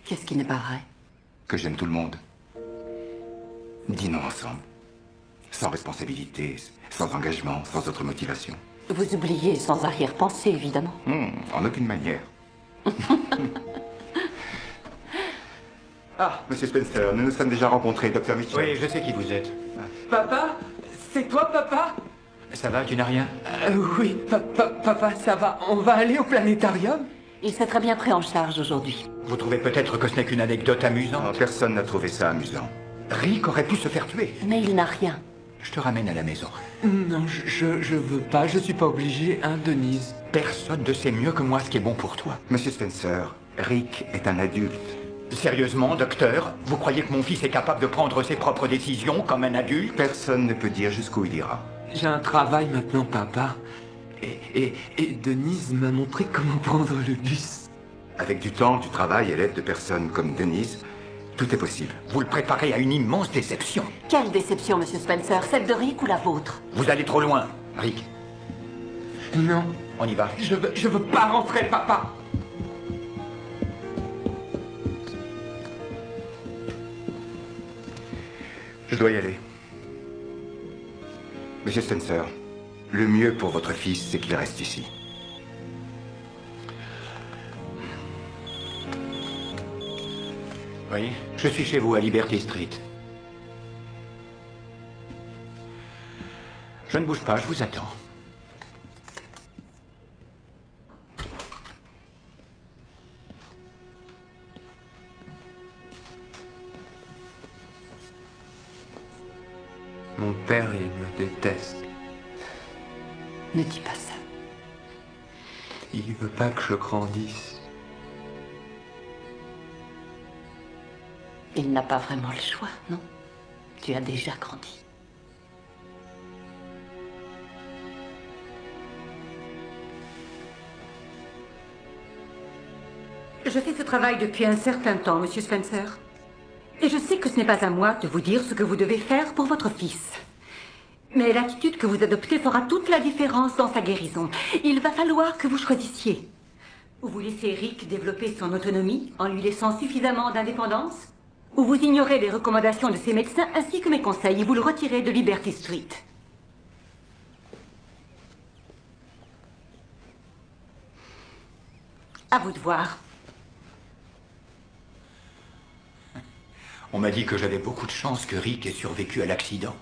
Qu'est-ce qui n'est pas vrai? que j'aime tout le monde. Dînons ensemble. Sans responsabilité, sans engagement, sans autre motivation. Vous oubliez sans arrière-pensée, évidemment. En aucune manière. Ah, Monsieur Spencer, nous nous sommes déjà rencontrés, Dr. Mitchell. Oui, je sais qui vous êtes. Papa? C'est toi, papa? Ça va, tu n'as rien? Oui, papa, ça va. On va aller au planétarium? Il s'est très bien pris en charge aujourd'hui. Vous trouvez peut-être que ce n'est qu'une anecdote amusante? Non, personne n'a trouvé ça amusant. Rick aurait pu se faire tuer. Mais il n'a rien. Je te ramène à la maison. Non, je veux pas. Je suis pas obligé, hein, Denise. Personne ne sait mieux que moi ce qui est bon pour toi. Monsieur Spencer, Rick est un adulte. Sérieusement, docteur, vous croyez que mon fils est capable de prendre ses propres décisions comme un adulte? Personne ne peut dire jusqu'où il ira. J'ai un travail maintenant, papa. Et Denise m'a montré comment prendre le bus. Avec du temps, du travail et l'aide de personnes comme Denise, tout est possible. Vous le préparez à une immense déception. Quelle déception, Monsieur Spencer? Celle de Rick ou la vôtre? Vous allez trop loin, Rick. Non. On y va. Je veux pas rentrer, papa. Je dois y aller. Monsieur Spencer, le mieux pour votre fils, c'est qu'il reste ici. Oui, je suis chez vous à Liberty Street. Je ne bouge pas, je vous attends. Mon père, il me déteste. Ne dis pas ça. Il veut pas que je grandisse. Il n'a pas vraiment le choix, non? Tu as déjà grandi. Je fais ce travail depuis un certain temps, Monsieur Spencer. Et je sais que ce n'est pas à moi de vous dire ce que vous devez faire pour votre fils. Mais l'attitude que vous adoptez fera toute la différence dans sa guérison. Il va falloir que vous choisissiez. Vous laissez Rick développer son autonomie en lui laissant suffisamment d'indépendance, ou vous ignorez les recommandations de ses médecins ainsi que mes conseils et vous le retirez de Liberty Street. À vous de voir. On m'a dit que j'avais beaucoup de chance que Rick ait survécu à l'accident.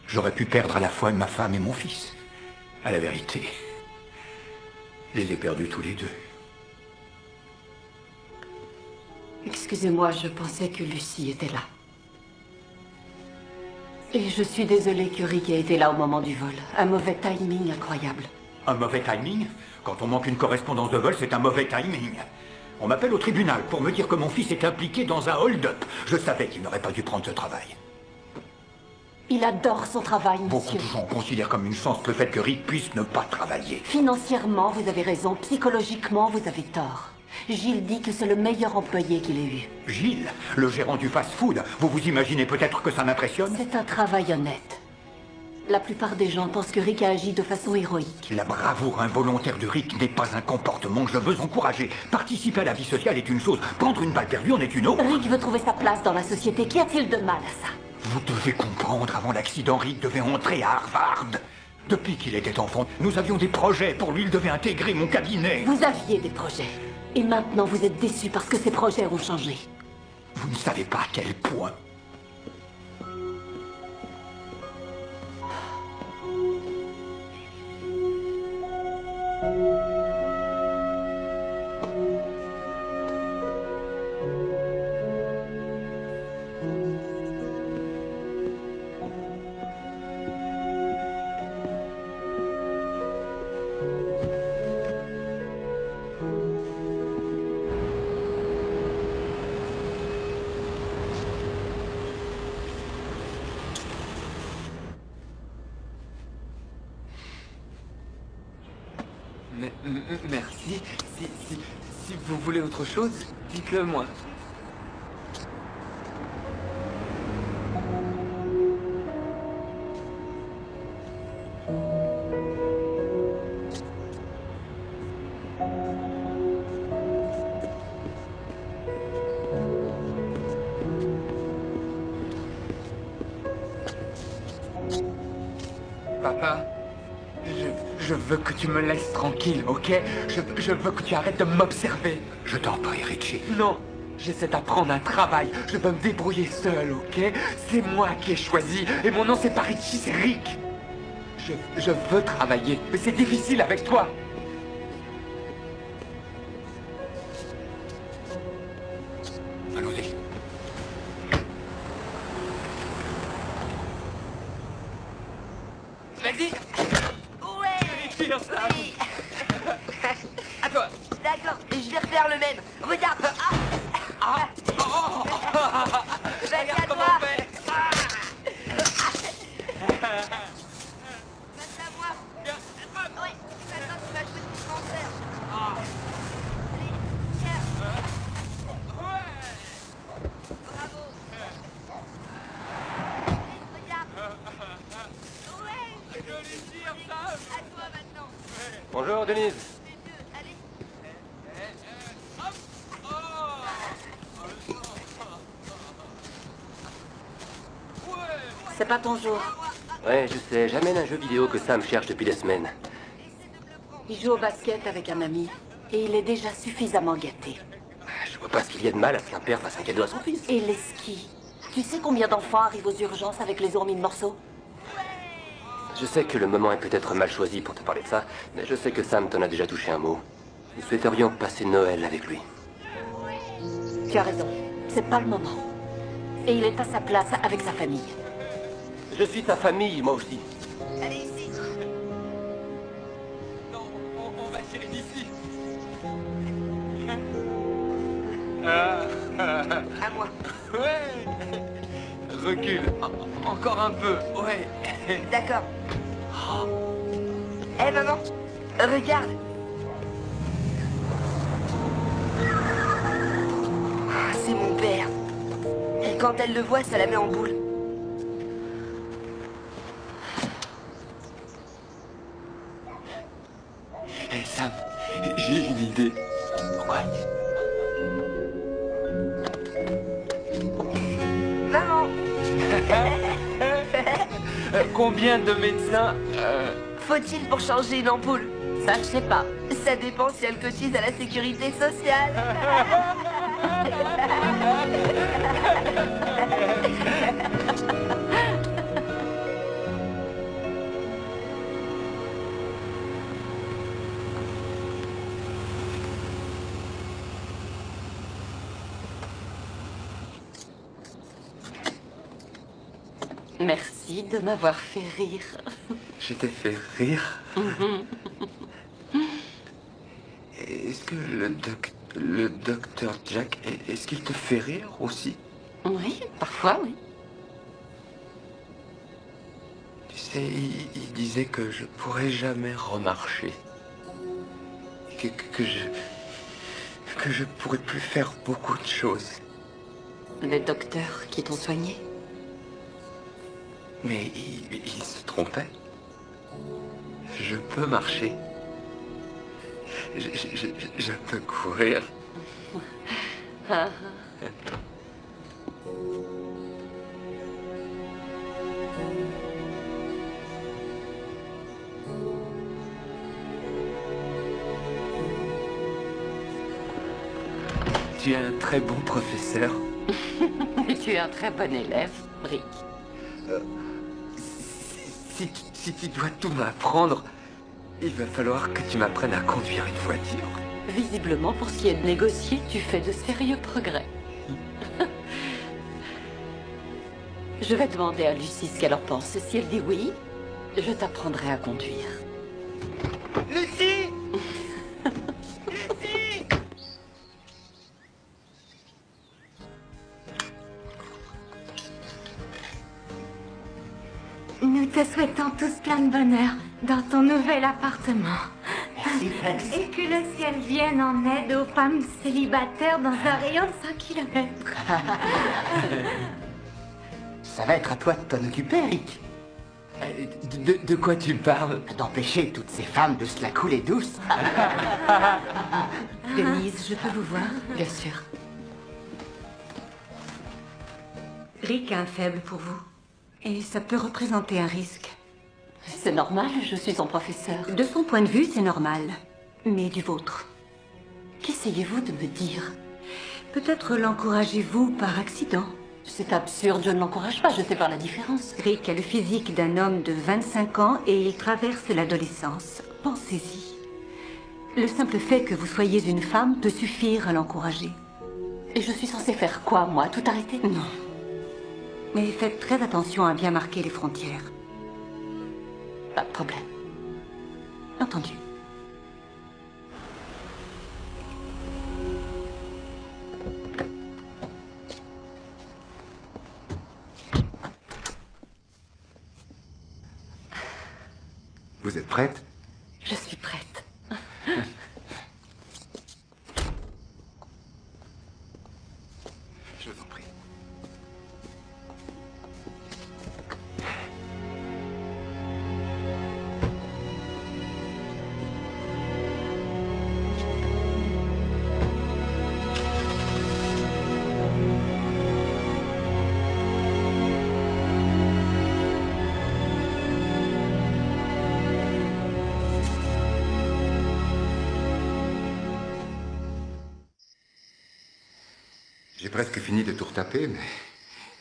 J'aurais pu perdre à la fois ma femme et mon fils. À la vérité, je les ai perdus tous les deux. Excusez-moi, je pensais que Lucie était là. Et je suis désolée que Rick ait été là au moment du vol. Un mauvais timing incroyable. Un mauvais timing? Quand on manque une correspondance de vol, c'est un mauvais timing. On m'appelle au tribunal pour me dire que mon fils est impliqué dans un hold-up. Je savais qu'il n'aurait pas dû prendre ce travail. Il adore son travail, monsieur. Beaucoup de gens considèrent comme une chance le fait que Rick puisse ne pas travailler. Financièrement, vous avez raison. Psychologiquement, vous avez tort. Gilles dit que c'est le meilleur employé qu'il ait eu. Gilles, le gérant du fast-food, vous vous imaginez peut-être que ça m'impressionne? C'est un travail honnête. La plupart des gens pensent que Rick a agi de façon héroïque. La bravoure involontaire de Rick n'est pas un comportement que je veux encourager. Participer à la vie sociale est une chose, prendre une balle perdue en est une autre. Rick veut trouver sa place dans la société. Qu'y a-t-il de mal à ça? Vous devez comprendre, avant l'accident, Rick devait entrer à Harvard. Depuis qu'il était enfant, nous avions des projets pour lui, il devait intégrer mon cabinet. Vous aviez des projets. Et maintenant, vous êtes déçus parce que ces projets ont changé. Vous ne savez pas à quel point. Merci. Si vous voulez autre chose, dites-le moi. Papa, je veux que tu me laisses tranquille, ok? Je veux que tu arrêtes de m'observer. Je t'en prie, Richie. Non, j'essaie d'apprendre un travail. Je veux me débrouiller seul, ok? C'est moi qui ai choisi. Et mon nom, c'est pas Richie, c'est Rick. Je veux travailler, mais c'est difficile avec toi. Allons-y. Vas-y. Ouais. Tire ça. Oui. À toi. D'accord, je vais refaire le même. Regarde. Ah. Vas-y, à toi. Passe à moi. Oui, maintenant tu vas jouer de dispensaire. Allez, tiens. Bravo. Allez, regarde. Ouais. À toi maintenant. Bonjour, Denise. Allez. C'est pas ton jour. Ouais, je sais, j'amène un jeu vidéo que Sam cherche depuis des semaines. Il joue au basket avec un ami. Et il est déjà suffisamment gâté. Je Je vois pas ce qu'il y a de mal à ce qu'un père fasse un cadeau à son fils. Et les skis. Tu sais combien d'enfants arrivent aux urgences avec les os mis de morceaux? Je sais que le moment est peut-être mal choisi pour te parler de ça, mais je sais que Sam t'en a déjà touché un mot. Nous souhaiterions passer Noël avec lui. Tu as raison. C'est pas le moment. Et il est à sa place avec sa famille. Je suis ta famille, moi aussi. Allez ici. Non, on va essayer d'ici. À moi. Ouais. Recule. Encore un peu. Ouais. D'accord. Hé, maman, regarde. Ah, c'est mon père. Et quand elle le voit, ça la met en boule. Hé Sam, j'ai une idée. Pourquoi? Maman. Combien de médecins Faut-il pour changer une ampoule? Ça, je sais pas. Ça dépend si elle cotise à la sécurité sociale. Merci de m'avoir fait rire. Je t'ai fait rire. Est-ce que le docteur Jack, est-ce qu'il te fait rire aussi? Oui, parfois, oui. Tu sais, il disait que je pourrais jamais remarcher. Que je pourrais plus faire beaucoup de choses. Les docteurs qui t'ont soigné? Mais il se trompait. Je peux marcher. Je peux courir. Tu es un très bon professeur. Et tu es un très bon élève, Rick. Si tu dois tout m'apprendre, il va falloir que tu m'apprennes à conduire une voiture. Visiblement, pour ce qui est de négocier, tu fais de sérieux progrès. Je vais demander à Lucie ce qu'elle en pense. Si elle dit oui, je t'apprendrai à conduire. Lucie. Lucie. Nous te souhaitons tous plein de bonheur dans ton nouvel appartement. Et que le ciel vienne en aide aux femmes célibataires dans un rayon de 5 kilomètres. Ça va être à toi de t'en occuper, Rick. De quoi tu parles? D'empêcher toutes ces femmes de se la couler douce. Denise, je peux vous voir? Bien sûr. Rick a un faible pour vous. Et ça peut représenter un risque. C'est normal, je suis son professeur. De son point de vue, c'est normal. Mais du vôtre. Qu'essayez-vous de me dire? Peut-être l'encouragez-vous par accident. C'est absurde, je ne l'encourage pas, je sais faire la différence. Rick a le physique d'un homme de 25 ans et il traverse l'adolescence. Pensez-y. Le simple fait que vous soyez une femme peut suffire à l'encourager. Et je suis censée faire quoi, moi? Tout arrêter? Non. Mais faites très attention à bien marquer les frontières. Pas de problème. Entendu. Vous êtes prête? Je suis prête. Je vous en prie. J'ai presque fini de tout retaper, mais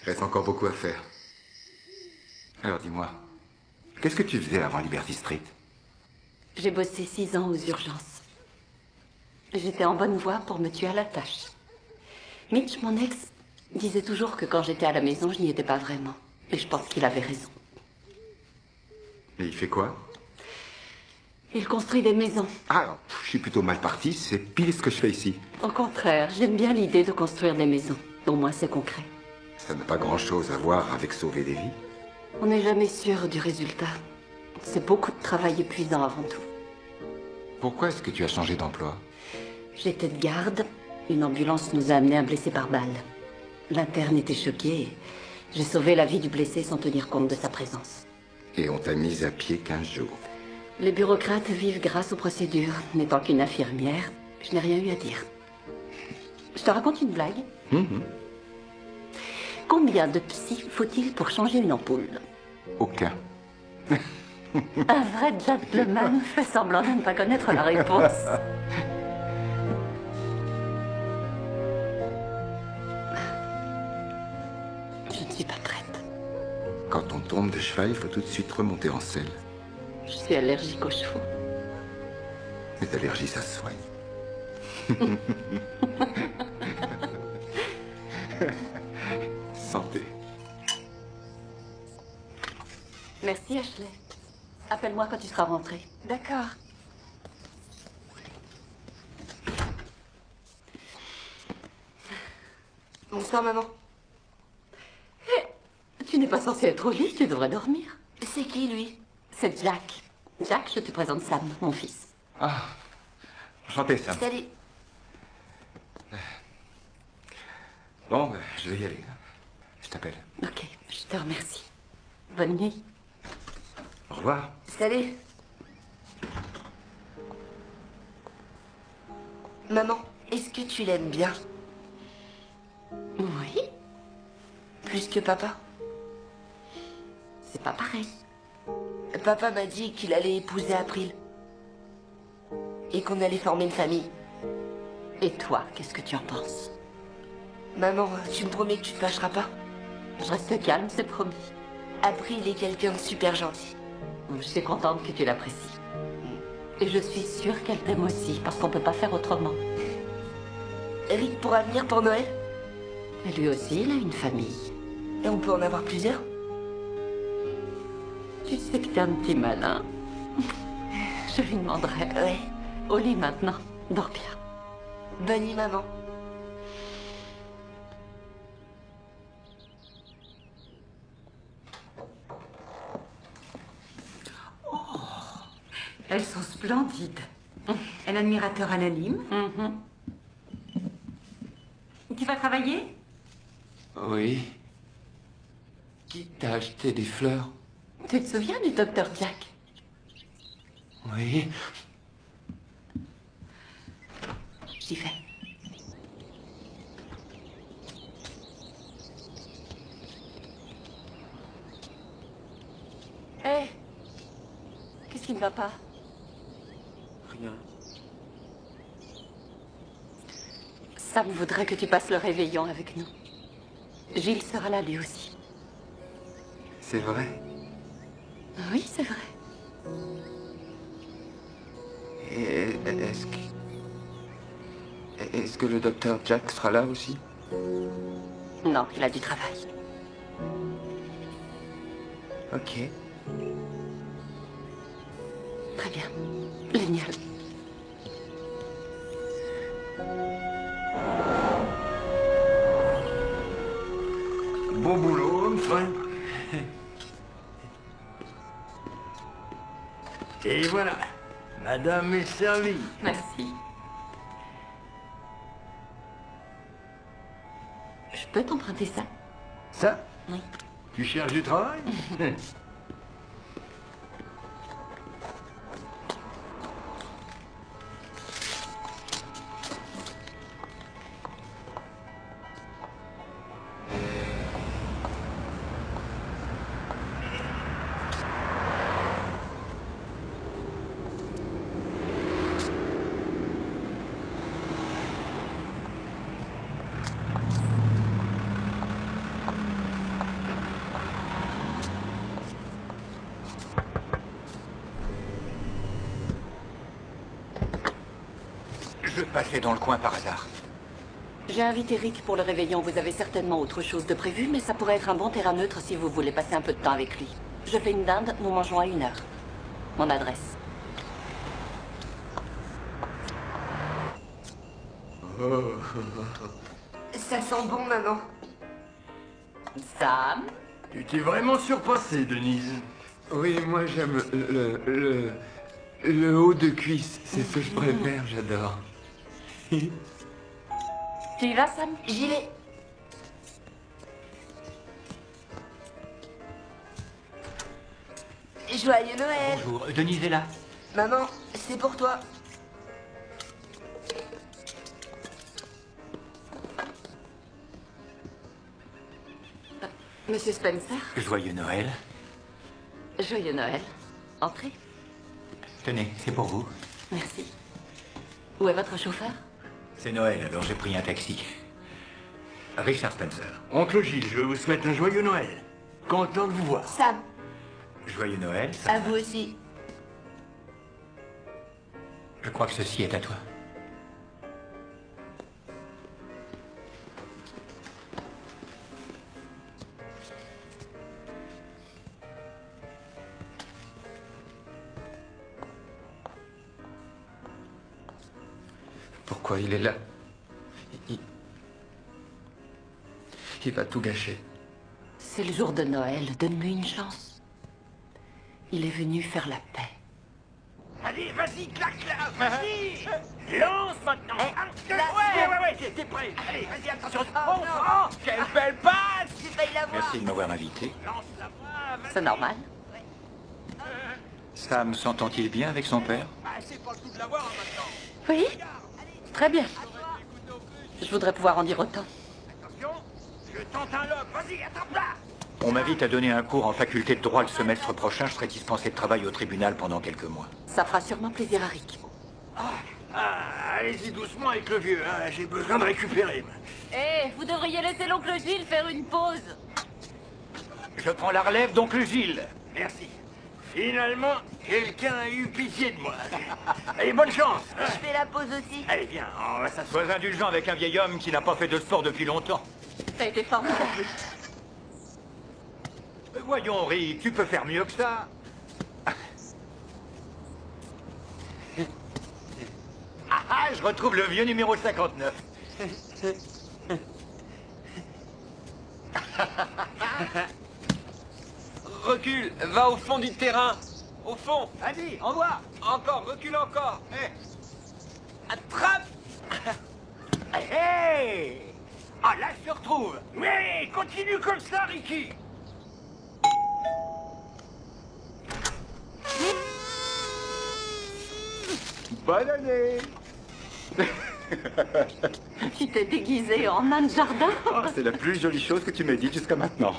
il reste encore beaucoup à faire. Alors dis-moi, qu'est-ce que tu faisais avant Liberty Street? J'ai bossé 6 ans aux urgences. J'étais en bonne voie pour me tuer à la tâche. Mitch, mon ex, disait toujours que quand j'étais à la maison, je n'y étais pas vraiment. Et je pense qu'il avait raison. Et il fait quoi? Il construit des maisons. Ah, je suis plutôt mal parti, c'est pile ce que je fais ici. Au contraire, j'aime bien l'idée de construire des maisons. Au moins, c'est concret. Ça n'a pas grand-chose à voir avec sauver des vies. On n'est jamais sûr du résultat. C'est beaucoup de travail épuisant avant tout. Pourquoi est-ce que tu as changé d'emploi? J'étais de garde. Une ambulance nous a amené un blessé par balle. L'interne était choqué. Et j'ai sauvé la vie du blessé sans tenir compte de sa présence. Et on t'a mise à pied 15 jours. Les bureaucrates vivent grâce aux procédures. N'étant qu'une infirmière, je n'ai rien eu à dire. Je te raconte une blague. Combien de psy faut-il pour changer une ampoule? Aucun. Un vrai gentleman fait semblant de ne pas connaître la réponse. Je ne suis pas prête. Quand on tombe de cheval, il faut tout de suite remonter en selle. Je suis allergique aux chevaux. Les allergies, ça se soigne. Santé. Merci, Ashley. Appelle-moi quand tu seras rentrée. D'accord. Bonsoir, maman. Tu n'es pas censée être au lit, tu devrais dormir. C'est qui, lui? C'est Jack. Jack, je te présente Sam, mon fils. Ah, enchanté, Sam. Salut. Bon, je vais y aller. Je t'appelle. Ok, je te remercie. Bonne nuit. Au revoir. Salut. Maman, est-ce que tu l'aimes bien? Oui. Plus que papa? C'est pas pareil. Papa m'a dit qu'il allait épouser April. Et qu'on allait former une famille. Et toi, qu'est-ce que tu en penses? Maman, tu me promets que tu te fâcheras pas? Je reste calme, c'est promis. April est quelqu'un de super gentil. Je suis contente que tu l'apprécies. Et je suis sûre qu'elle t'aime aussi, parce qu'on peut pas faire autrement. Rick pourra venir pour Noël? Et lui aussi, il a une famille. Et on peut en avoir plusieurs? Tu sais que t'es un petit malin. Je lui demanderai. Ouais. Au lit maintenant. Dors bien. Bonne nuit, maman. Elles sont splendides. Un admirateur anonyme. Tu vas travailler? Oui. Qui t'a acheté des fleurs? Tu te souviens du docteur Jack? Oui. J'y vais. Hé! Qu'est-ce qui ne va pas? Rien. Sam voudrait que tu passes le réveillon avec nous. Gilles sera là lui aussi. C'est vrai. Oui, c'est vrai. Et est-ce que le docteur Jack sera là aussi? Non, il a du travail. Ok. Très bien. Génial. Bon boulot, Antoine. Et voilà, madame est servie. Merci. Je peux t'emprunter ça? Ça? Oui. Tu cherches du travail? passé dans le coin par hasard. J'ai invité Rick pour le réveillon. Vous avez certainement autre chose de prévu, mais ça pourrait être un bon terrain neutre si vous voulez passer un peu de temps avec lui. Je fais une dinde, nous mangeons à 1h. Mon adresse. Ça sent bon, maman. Sam? Tu t'es vraiment surpassée, Denise. Oui, moi j'aime le haut de cuisse. C'est ce que je préfère, j'adore. Tu y vas, Sam? J'y vais. Joyeux Noël. Bonjour, Denise est là. Maman, c'est pour toi. Monsieur Spencer? Joyeux Noël. Joyeux Noël. Entrez. Tenez, c'est pour vous. Merci. Où est votre chauffeur? C'est Noël, alors j'ai pris un taxi. Richard Spencer. Oncle Gilles, je vous souhaite un joyeux Noël. Content de vous voir. Sam, Joyeux Noël. à vous aussi. Je crois que ceci est à toi. Pourquoi il est là? Il va tout gâcher. C'est le jour de Noël. Donne-lui une chance. Il est venu faire la paix. Allez, vas-y, claque-la, vas-y. Lance maintenant. Ouais, t'es prêt. Allez, vas-y, attention. Oh, quelle belle passe. J'ai failli la voir. Merci de m'avoir invité. C'est normal. Sam s'entend-il bien avec son père? C'est pas le tout de la voir maintenant. Oui? Très bien. Je voudrais pouvoir en dire autant. Attention, je tente un lobe. Vas-y, attrape-la. On m'invite à donner un cours en faculté de droit le semestre prochain. Je serai dispensé de travail au tribunal pendant quelques mois. Ça fera sûrement plaisir à Rick. Allez-y doucement avec le vieux, hein. J'ai besoin de récupérer. Eh, vous devriez laisser l'oncle Gilles faire une pause. Je prends la relève d'oncle Gilles. Merci. Finalement, quelqu'un a eu pitié de moi. Allez, bonne chance. Je fais la pause aussi. Allez, viens, on va s'asseoir. Sois indulgent avec un vieil homme qui n'a pas fait de sport depuis longtemps. T'as été formidable. Voyons, Rick, tu peux faire mieux que ça. Ah, je retrouve le vieux numéro 59. Recule, va au fond du terrain. Au fond. Vas-y, envoie. Encore, recule encore. Attrape. Hey. Ah, là, je te retrouve. Mais continue comme ça, Ricky. Bonne année. Tu t'es déguisé en nain de jardin? Oh, c'est la plus jolie chose que tu m'aies dite jusqu'à maintenant.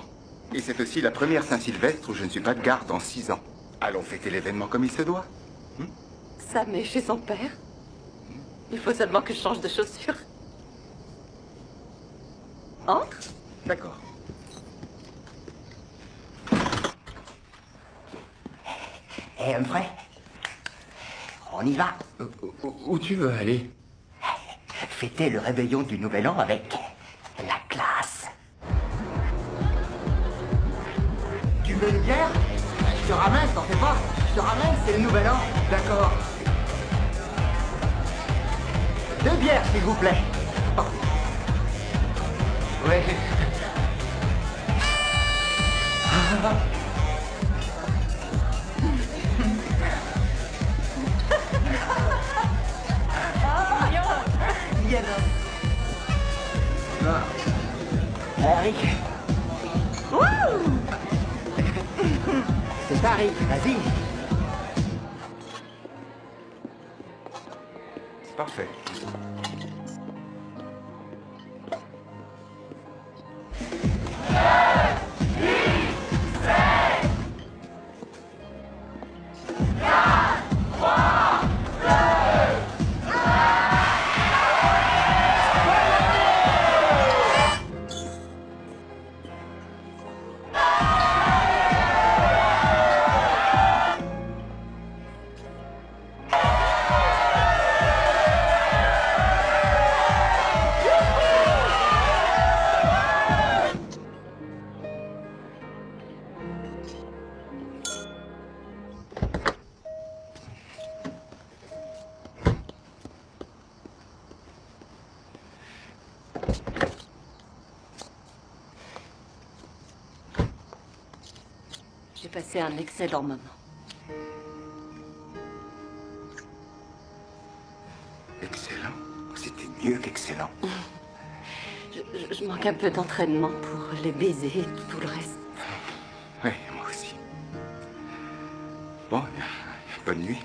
Et c'est aussi la première Saint-Sylvestre où je ne suis pas de garde en 6 ans. Allons fêter l'événement comme il se doit. Sam est chez son père. Il faut seulement que je change de chaussures. Entre. D'accord. Eh, Humphrey, on y va. Où tu veux aller? Fêter le réveillon du Nouvel An avec la classe. Tu veux une bière? Je te ramène, t'en fais pas. Je te ramène, c'est le Nouvel An. D'accord. 2 bières, s'il vous plaît. Oh. Ouais. Rick. C'est ça, Rick. Vas-y. Parfait. J'ai passé un excellent moment. Excellent. C'était mieux qu'excellent. Je manque un peu d'entraînement pour les baisers et tout le reste. Oui, moi aussi. Bon, bonne nuit.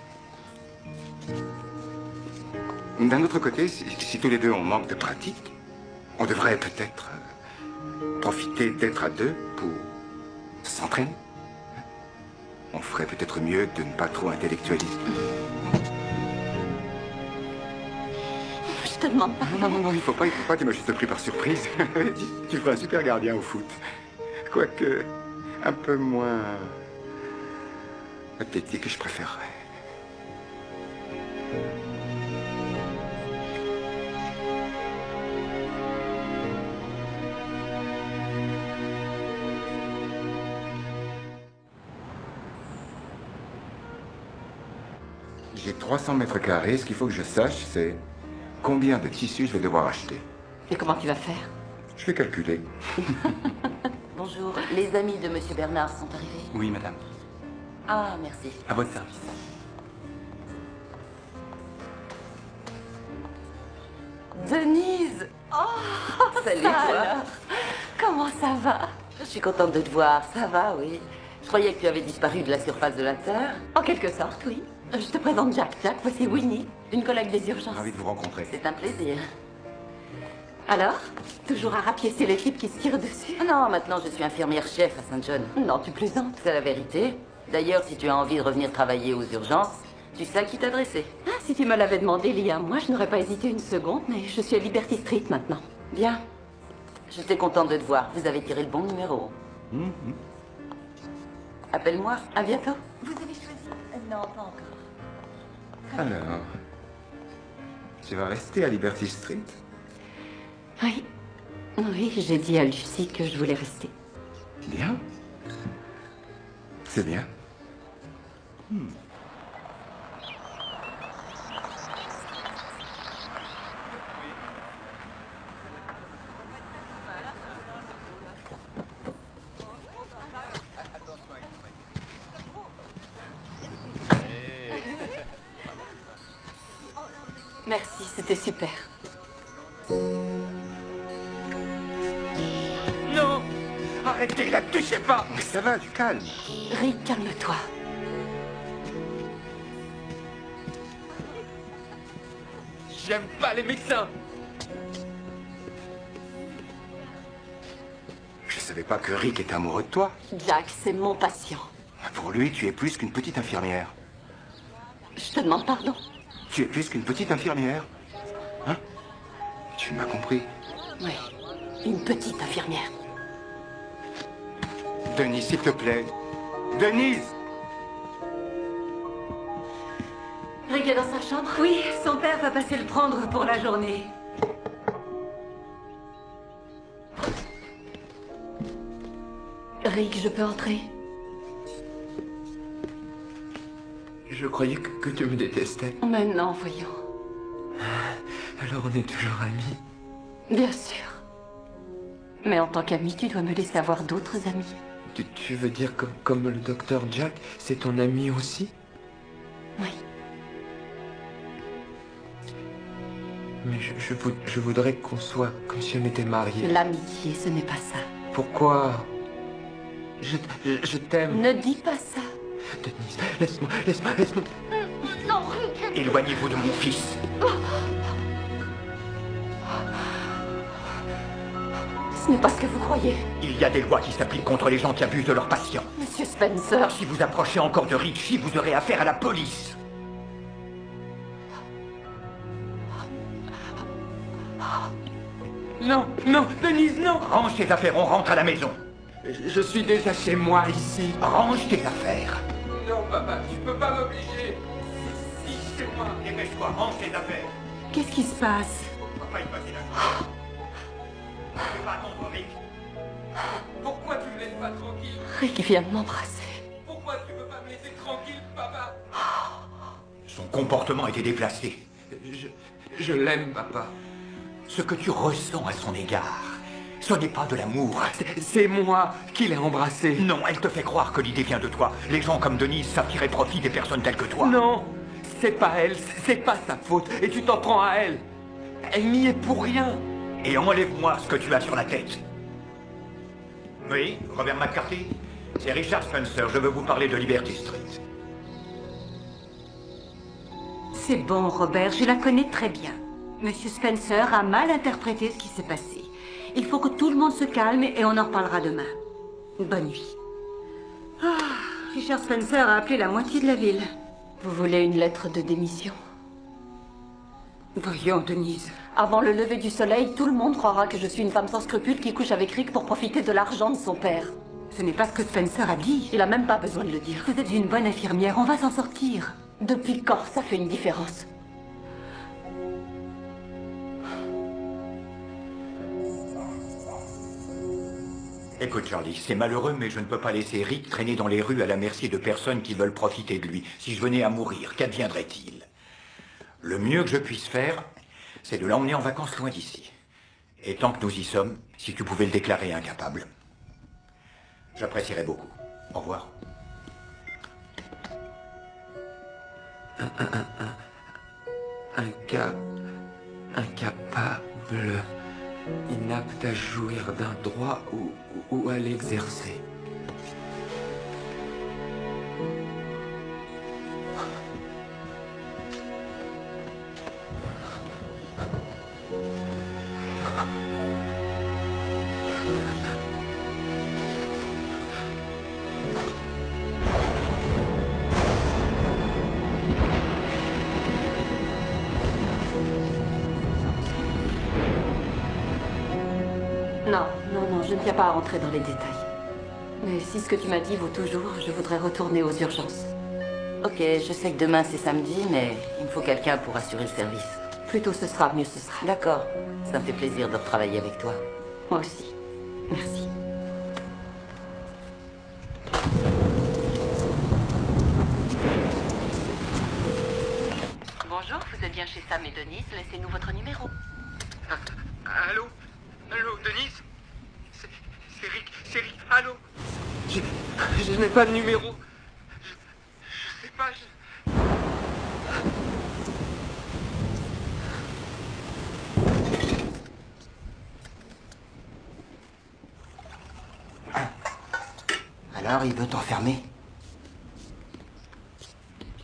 D'un autre côté, si tous les deux on manque de pratique, on devrait peut-être profiter d'être à deux pour s'entraîner. On ferait peut-être mieux de ne pas trop intellectualiser. Je te demande pas. Non, il faut pas, tu m'as juste pris par surprise. Tu ferais un super gardien au foot. Quoique, un peu moins athlétique, je préférerais. J'ai 300 mètres carrés. Ce qu'il faut que je sache, c'est combien de tissus je vais devoir acheter. Et comment tu vas faire? Je vais calculer. Bonjour, les amis de Monsieur Bernard sont arrivés. Oui, madame. Ah, merci. À votre service. Denise! Oh, salut toi. Alors. Comment ça va? Je suis contente de te voir, ça va, oui. Je croyais que tu avais disparu de la surface de la Terre. En quelque sorte, oui. Je te présente Jack. Jack, voici Winnie, une collègue des urgences. Ravi de vous rencontrer. C'est un plaisir. Alors? Toujours à rapiécer l'équipe qui se tire dessus? Non, maintenant je suis infirmière-chef à Saint-John. Non, tu plaisantes. C'est la vérité. D'ailleurs, si tu as envie de revenir travailler aux urgences, tu sais à qui t'adresser. Ah, si tu me l'avais demandé il y a un mois, je n'aurais pas hésité une seconde, mais je suis à Liberty Street maintenant. Bien. J'étais contente de te voir. Vous avez tiré le bon numéro. Appelle-moi. À bientôt. Vous avez choisi? Non, pas encore. Alors, tu vas rester à Liberty Street? Oui. Oui, j'ai dit à Lucie que je voulais rester. Bien. C'est bien. Merci, c'était super. Non! Arrêtez, la touchez pas! Mais ça va, du calme. Rick, calme-toi. J'aime pas les médecins. Je savais pas que Rick était amoureux de toi. Jack, c'est mon patient. Pour lui, tu es plus qu'une petite infirmière. Je te demande pardon. Tu es plus qu'une petite infirmière. Hein? Tu m'as compris. Oui, une petite infirmière. Denise, s'il te plaît. Denise! Rick est dans sa chambre? Oui, son père va passer le prendre pour la journée. Rick, je peux entrer? Je croyais que tu me détestais. Mais non, voyons. Alors on est toujours amis. Bien sûr. Mais en tant qu'ami, tu dois me laisser avoir d'autres amis. Tu veux dire comme le docteur Jack, c'est ton ami aussi? Oui. Mais je voudrais qu'on soit comme si on était mariés. L'amitié, ce n'est pas ça. Pourquoi? Je t'aime. Ne dis pas ça. Denise, laisse-moi. Non, Rick. Éloignez-vous de mon fils. Ce n'est pas ce que vous croyez. Il y a des lois qui s'appliquent contre les gens qui abusent de leurs patients. Monsieur Spencer. Si vous approchez encore de Richie, vous aurez affaire à la police. Non, Denise, non. Range tes affaires, on rentre à la maison. Je suis déjà chez moi ici. Range tes affaires. Non, papa, tu peux pas m'obliger. Si, chez moi. Dépêche-toi, range tes affaires. Qu'est-ce qui se passe? On va pas y passer la journée. Ne fais pas attendre Rick. Pourquoi tu me laisses pas tranquille? Rick vient de m'embrasser. Pourquoi tu veux pas me laisser tranquille, papa? Son comportement était déplacé. Je l'aime, papa. Ce que tu ressens à son égard, Ce n'est pas de l'amour. C'est moi qui l'ai embrassée. Non, elle te fait croire que l'idée vient de toi. Les gens comme Denise savent tirer profit des personnes telles que toi. Non, c'est pas elle, c'est pas sa faute. Et tu t'en prends à elle. Elle n'y est pour rien. Et enlève-moi ce que tu as sur la tête. Oui, Robert McCarthy? C'est Richard Spencer, je veux vous parler de Liberty Street. C'est bon, Robert, je la connais très bien. Monsieur Spencer a mal interprété ce qui s'est passé. Il faut que tout le monde se calme et on en reparlera demain. Bonne nuit. Ah, Richard Spencer a appelé la moitié de la ville. Vous voulez une lettre de démission? Voyons, Denise. Avant le lever du soleil, tout le monde croira que je suis une femme sans scrupules qui couche avec Rick pour profiter de l'argent de son père. Ce n'est pas ce que Spencer a dit. Il a même pas besoin de le dire. Vous êtes une bonne infirmière, on va s'en sortir. Depuis quand ça fait une différence? Écoute, Charlie, c'est malheureux, mais je ne peux pas laisser Rick traîner dans les rues à la merci de personnes qui veulent profiter de lui. Si je venais à mourir, qu'adviendrait-il? Le mieux que je puisse faire, c'est de l'emmener en vacances loin d'ici. Et tant que nous y sommes, si tu pouvais le déclarer incapable, j'apprécierais beaucoup. Au revoir. Incapable, inapte à jouir d'un droit ou à l'exercer. Non, je ne tiens pas à rentrer dans les détails. Mais si ce que tu m'as dit vaut toujours, je voudrais retourner aux urgences. Ok, je sais que demain c'est samedi, mais il me faut quelqu'un pour assurer le service. Plus tôt ce sera, mieux ce sera. D'accord, ça me fait plaisir de retravailler avec toi. Moi aussi. Merci. Bonjour, vous êtes bien chez Sam et Denise, laissez-nous votre numéro. Allô? Allô, Denise? C'est Rick, allô? Je n'ai pas de numéro. Je sais pas, Alors, il veut t'enfermer?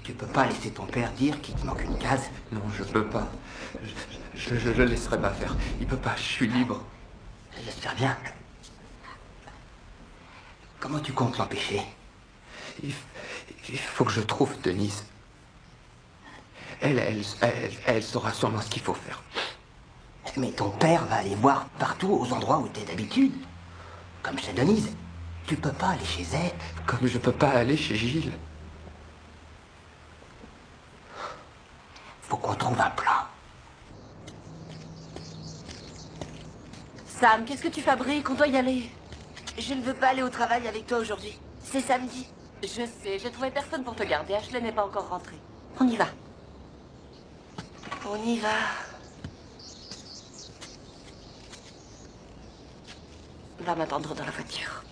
Tu peux pas laisser ton père dire qu'il te manque une case? Non, je peux pas. Je le laisserai pas faire. Il peut pas, je suis libre. J'espère bien. Comment tu comptes l'empêcher? Il faut que je trouve Denise. Elle saura sûrement ce qu'il faut faire. Mais ton père va aller voir partout aux endroits où t'es d'habitude. Comme chez Denise. Tu peux pas aller chez elle. Comme je peux pas aller chez Gilles. Faut qu'on trouve un plan. Sam, qu'est-ce que tu fabriques? On doit y aller. Je ne veux pas aller au travail avec toi aujourd'hui. C'est samedi. Je sais, j'ai trouvé personne pour te garder. Ashley n'est pas encore rentrée. On y va. On y va. Va m'attendre dans la voiture.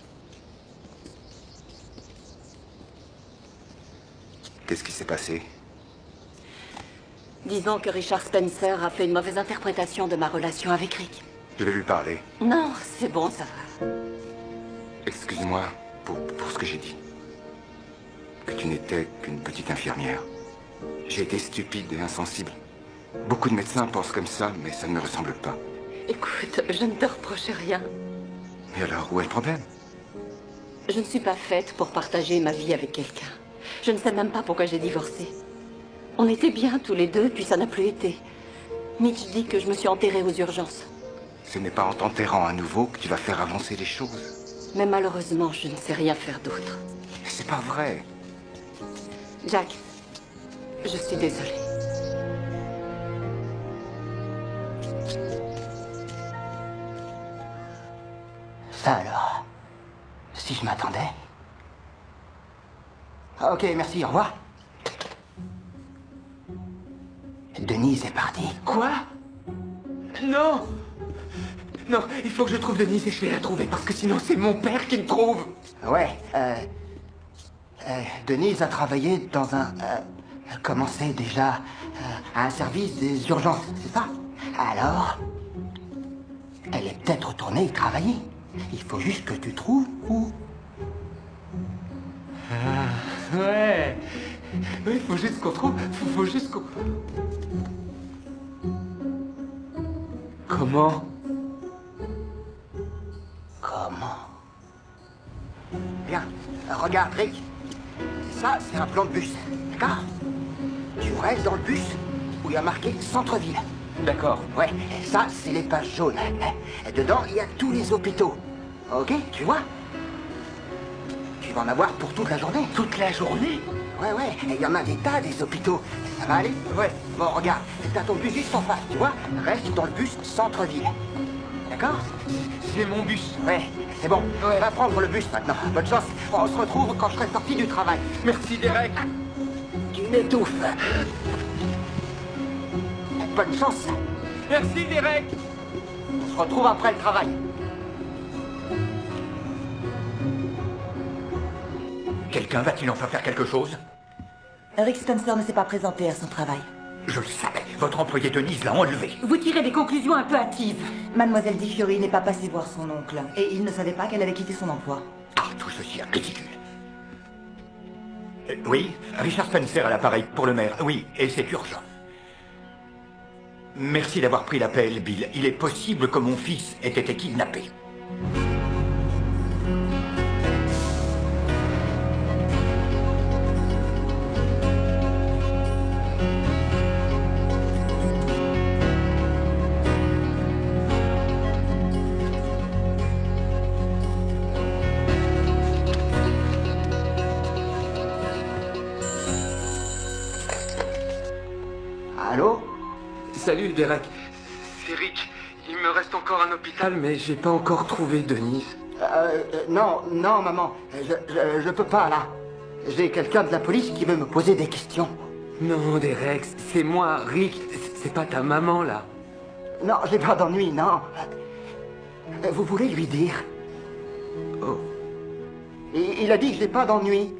Qu'est-ce qui s'est passé? Disons que Richard Spencer a fait une mauvaise interprétation de ma relation avec Rick. Je vais lui parler. Non, c'est bon, ça va. Excuse-moi pour ce que j'ai dit. Que tu n'étais qu'une petite infirmière. J'ai été stupide et insensible. Beaucoup de médecins pensent comme ça, mais ça ne me ressemble pas. Écoute, je ne te reproche rien. Et alors, où est le problème? Je ne suis pas faite pour partager ma vie avec quelqu'un. Je ne sais même pas pourquoi j'ai divorcé. On était bien tous les deux, puis ça n'a plus été. Mitch dit que je me suis enterrée aux urgences. Ce n'est pas en t'enterrant à nouveau que tu vas faire avancer les choses. Mais malheureusement, je ne sais rien faire d'autre. C'est pas vrai. Jack, je suis désolée. Ça alors, si je m'attendais. Ah, ok, merci, au revoir. Denise est partie. Quoi? Non! Non, il faut que je trouve Denise et je vais la trouver parce que sinon c'est mon père qui me trouve. Ouais, Denise a travaillé dans un... comment c'est déjà un service des urgences, c'est ça? Alors, elle est peut-être retournée y travailler. Il faut juste que tu trouves où. Ah, ouais. Oui, il faut juste qu'on trouve... Faut juste qu'on... Comment? Comment? Bien, regarde, Rick. Ça, c'est un plan de bus, d'accord? Tu restes dans le bus où il y a marqué centre-ville. D'accord. Ouais, ça, c'est les pages jaunes. Et dedans, il y a tous les hôpitaux. Ok, tu vois? Tu vas en avoir pour toute la journée. Toute la journée? Ouais, ouais, et il y en a des tas, des hôpitaux. Ça va aller? Ouais. Bon, regarde, t'as ton bus juste en face, tu vois? Reste dans le bus centre-ville. D'accord? C'est mon bus. Ouais, c'est bon. Ouais. Va prendre le bus maintenant. Bonne chance. On se retrouve quand je serai sorti du travail. Merci, Derek. Tu m'étouffes. Bonne chance. Merci, Derek. On se retrouve après le travail. Quelqu'un va-t-il enfin faire quelque chose? Rick Spencer ne s'est pas présenté à son travail. Je le savais. Votre employé Denise l'a enlevé. Vous tirez des conclusions un peu hâtives. Mademoiselle Di Fiori n'est pas passée voir son oncle. Et il ne savait pas qu'elle avait quitté son emploi. Ah, tout ceci est ridicule. Oui, Richard Spencer à l'appareil pour le maire. Oui, et c'est urgent. Merci d'avoir pris l'appel, Bill. Il est possible que mon fils ait été kidnappé. Allô? Salut, Derek. C'est Rick. Il me reste encore un hôpital, mais j'ai pas encore trouvé Denise. Non, maman. Je peux pas, là. J'ai quelqu'un de la police qui veut me poser des questions. Non, Derek, c'est moi, Rick. C'est pas ta maman, là. Non, j'ai pas d'ennui, non. Vous voulez lui dire? Oh. Il a dit que j'ai pas d'ennui.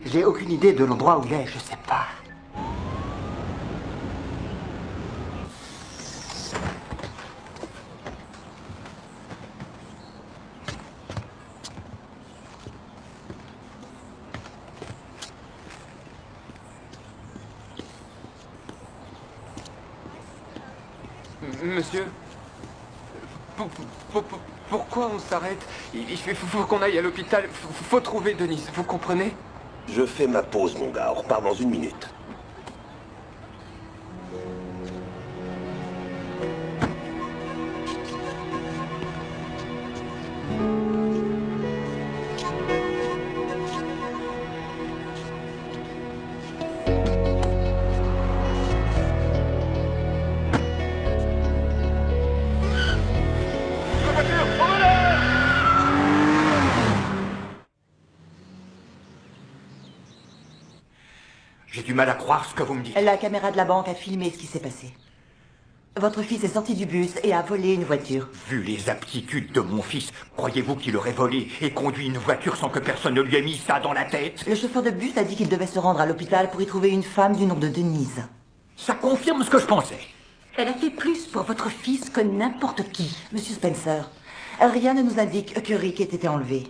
J'ai aucune idée de l'endroit où il est, je sais pas. Monsieur, pourquoi on s'arrête? Il faut qu'on aille à l'hôpital. Faut trouver Denise, vous comprenez? Je fais ma pause, mon gars. On repart dans 1 minute. J'ai du mal à croire ce que vous me dites. La caméra de la banque a filmé ce qui s'est passé. Votre fils est sorti du bus et a volé une voiture. Vu les aptitudes de mon fils, croyez-vous qu'il aurait volé et conduit une voiture sans que personne ne lui ait mis ça dans la tête? Le chauffeur de bus a dit qu'il devait se rendre à l'hôpital pour y trouver une femme du nom de Denise. Ça confirme ce que je pensais. Elle a fait plus pour votre fils que n'importe qui. Monsieur Spencer, rien ne nous indique que Rick ait été enlevé.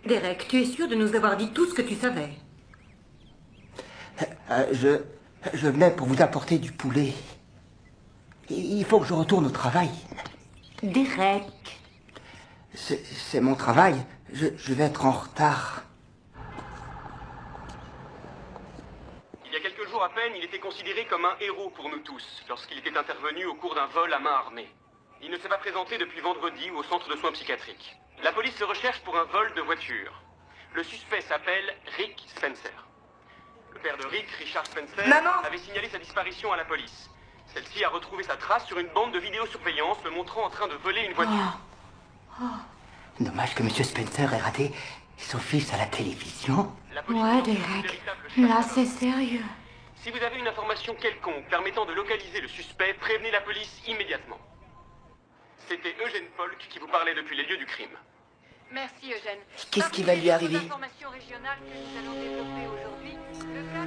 Derek, tu es sûr de nous avoir dit tout ce que tu savais? Je venais pour vous apporter du poulet. Il faut que je retourne au travail. Derek. C'est mon travail. Je vais être en retard. Il y a quelques jours à peine, il était considéré comme un héros pour nous tous, lorsqu'il était intervenu au cours d'un vol à main armée. Il ne s'est pas présenté depuis vendredi au centre de soins psychiatriques. La police le recherche pour un vol de voiture. Le suspect s'appelle Rick Spencer. Le père de Rick, Richard Spencer, avait signalé sa disparition à la police. Celle-ci a retrouvé sa trace sur une bande de vidéosurveillance le montrant en train de voler une voiture. Dommage que M. Spencer ait raté son fils à la télévision. Ouais, Derek. Là, c'est sérieux. Si vous avez une information quelconque permettant de localiser le suspect, prévenez la police immédiatement. C'était Eugène Polk qui vous parlait depuis les lieux du crime. Merci Eugène. Qu'est-ce qui va lui arriver? Informations régionales que nous allons développer aujourd'hui. Le cas...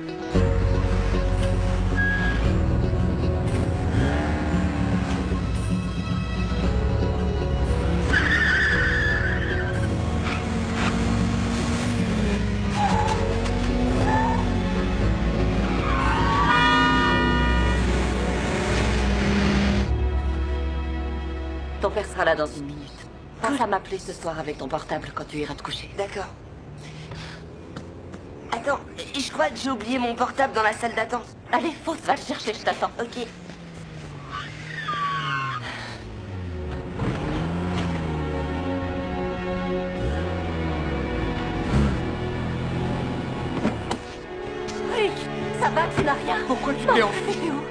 Ton père sera là dans une minute. Pense à m'appeler ce soir avec ton portable quand tu iras te coucher. D'accord. Attends, je crois que j'ai oublié mon portable dans la salle d'attente. Allez, fonce, va le chercher, je t'attends. Ok. Rick, ça va, tu n'as rien? Pourquoi tu t'es enfui? T'es où?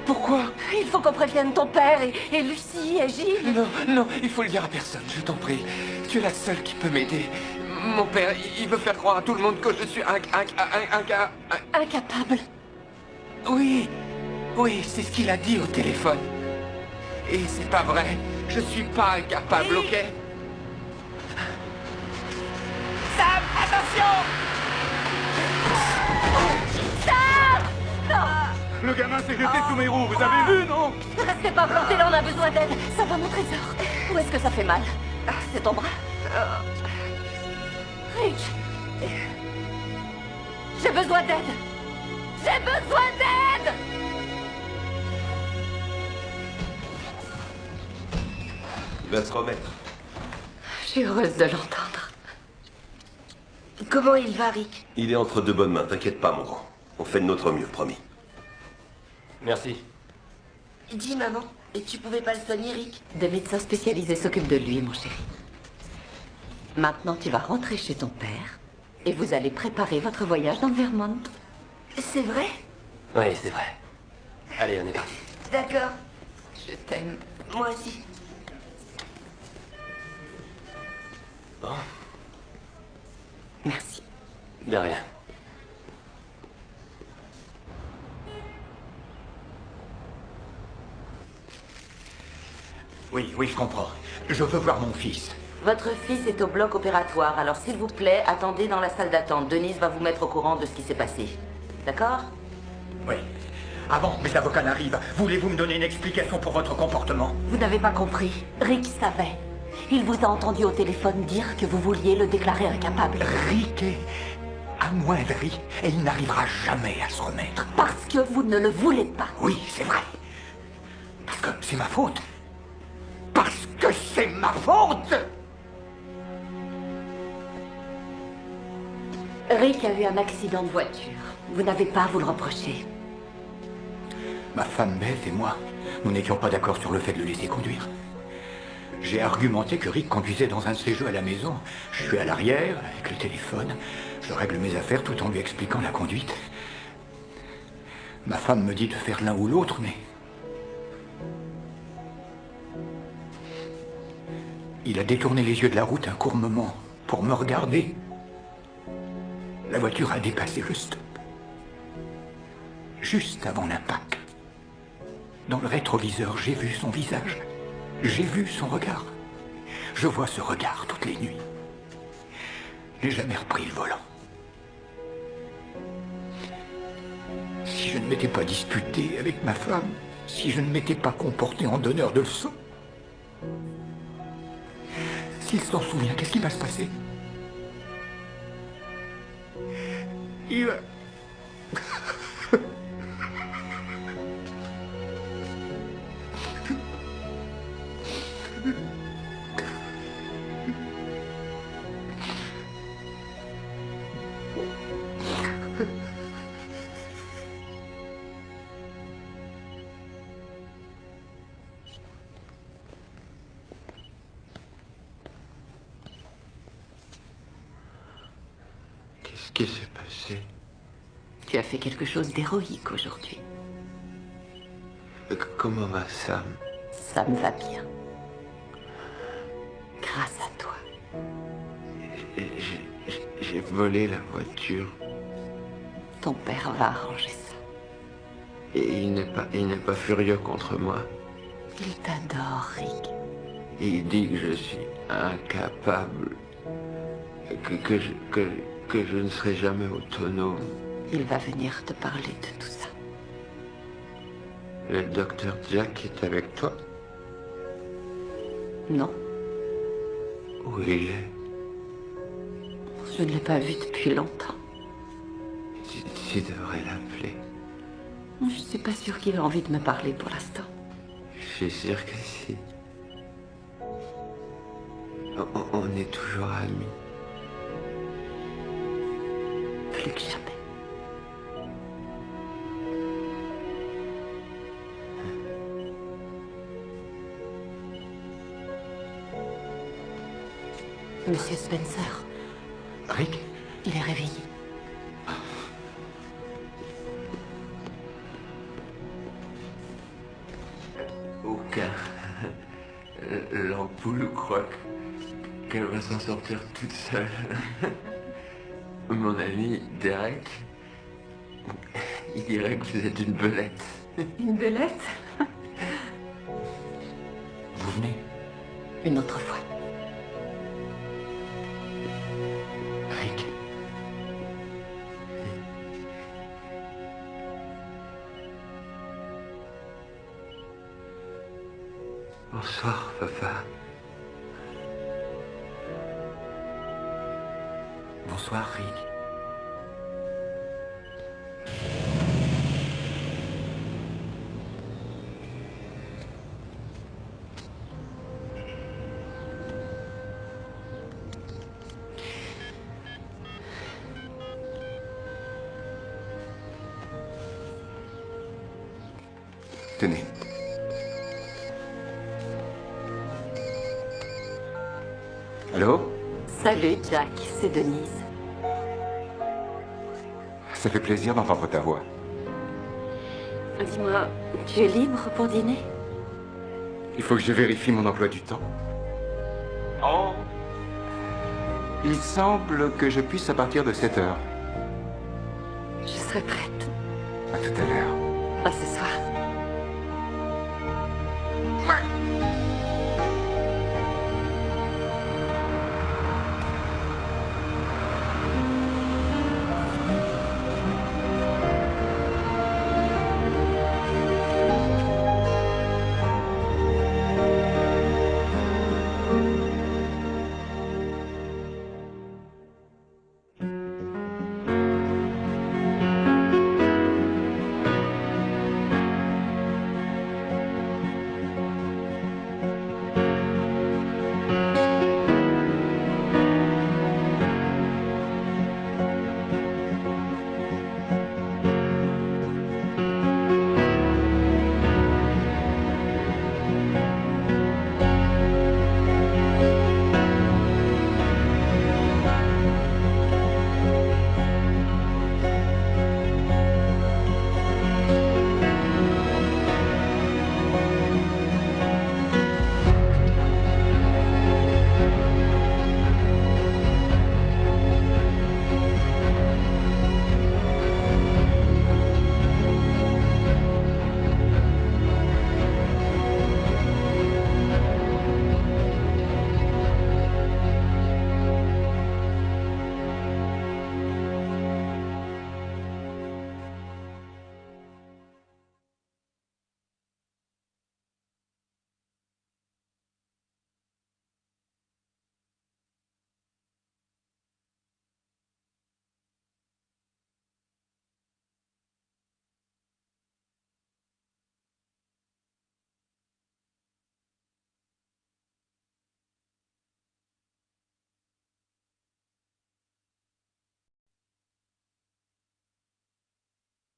Pourquoi? Il faut qu'on prévienne ton père et Lucie et Gilles. Non, non, il faut le dire à personne, je t'en prie. Tu es la seule qui peut m'aider. Mon père, il veut faire croire à tout le monde que je suis incapable. Oui, oui, c'est ce qu'il a dit au téléphone. Et c'est pas vrai. Je suis pas incapable, oui. ok? Sam, attention! Sam! Non! Le gamin s'est jeté sous mes roues, vous avez vu, non? Restez pas plantés là, on a besoin d'aide. Ça va, mon trésor. Où est-ce que ça fait mal? C'est ton bras? Rick! J'ai besoin d'aide! J'ai besoin d'aide! Il va se remettre. Je suis heureuse de l'entendre. Comment il va, Rick? Il est entre de bonnes mains, t'inquiète pas, mon grand. On fait de notre mieux, promis. Merci. Dis, maman, et tu pouvais pas le soigner, Rick? Des médecins spécialisés s'occupent de lui, mon chéri. Maintenant, tu vas rentrer chez ton père et vous allez préparer votre voyage dans le Vermont. C'est vrai? Oui, c'est vrai. Allez, on est parti. D'accord. Je t'aime. Moi aussi. Bon. Merci. De rien. Oui, oui, je comprends. Je veux voir mon fils. Votre fils est au bloc opératoire, alors s'il vous plaît, attendez dans la salle d'attente. Denise va vous mettre au courant de ce qui s'est passé. D'accord? Oui. Avant que mes avocats n'arrivent, voulez-vous me donner une explication pour votre comportement? Vous n'avez pas compris. Rick savait. Il vous a entendu au téléphone dire que vous vouliez le déclarer incapable. Rick est amoindri et il n'arrivera jamais à se remettre. Parce que vous ne le voulez pas. Oui, c'est vrai. Parce que c'est ma faute. Parce que c'est ma faute! Rick a eu un accident de voiture. Vous n'avez pas à vous le reprocher. Ma femme Beth et moi, nous n'étions pas d'accord sur le fait de le laisser conduire. J'ai argumenté que Rick conduisait dans un de ses jeux à la maison. Je suis à l'arrière, avec le téléphone. Je règle mes affaires tout en lui expliquant la conduite. Ma femme me dit de faire l'un ou l'autre, mais... Il a détourné les yeux de la route un court moment pour me regarder. La voiture a dépassé le stop. Juste avant l'impact. Dans le rétroviseur, j'ai vu son visage. J'ai vu son regard. Je vois ce regard toutes les nuits. Je n'ai jamais repris le volant. Si je ne m'étais pas disputé avec ma femme, si je ne m'étais pas comporté en donneur de leçons, s'il s'en souvient, qu'est-ce qui va se passer? Il va... Qu'est-ce qui s'est passé? Tu as fait quelque chose d'héroïque aujourd'hui. Comment va Sam? Sam va bien. Grâce à toi. J'ai volé la voiture. Ton père va arranger ça. Et il n'est pas furieux contre moi. Il t'adore, Rick. Il dit que je suis incapable, que je ne serai jamais autonome. Il va venir te parler de tout ça. Le docteur Jack est avec toi? Non. Où il est? Je ne l'ai pas vu depuis longtemps. Tu devrais l'appeler. Je ne suis pas sûre qu'il a envie de me parler pour l'instant. Je suis sûr que si. On est toujours amis. Plus que jamais. Monsieur Spencer. Rick? Il est réveillé. Aucun. L'ampoule croit qu'elle va s'en sortir toute seule. Mon ami Derek, il dirait que vous êtes une belette. Une belette? Vous venez? Une autre fois. Rick. Bonsoir, papa. Bonsoir, Rick. Tenez. Allô? Salut, Jack, c'est Denise. Ça fait plaisir d'entendre ta voix. Dis-moi, tu es libre pour dîner? Il faut que je vérifie mon emploi du temps. Oh, Il semble que je puisse à partir de 7 heures. Je serai prête. À tout à l'heure. À ce soir.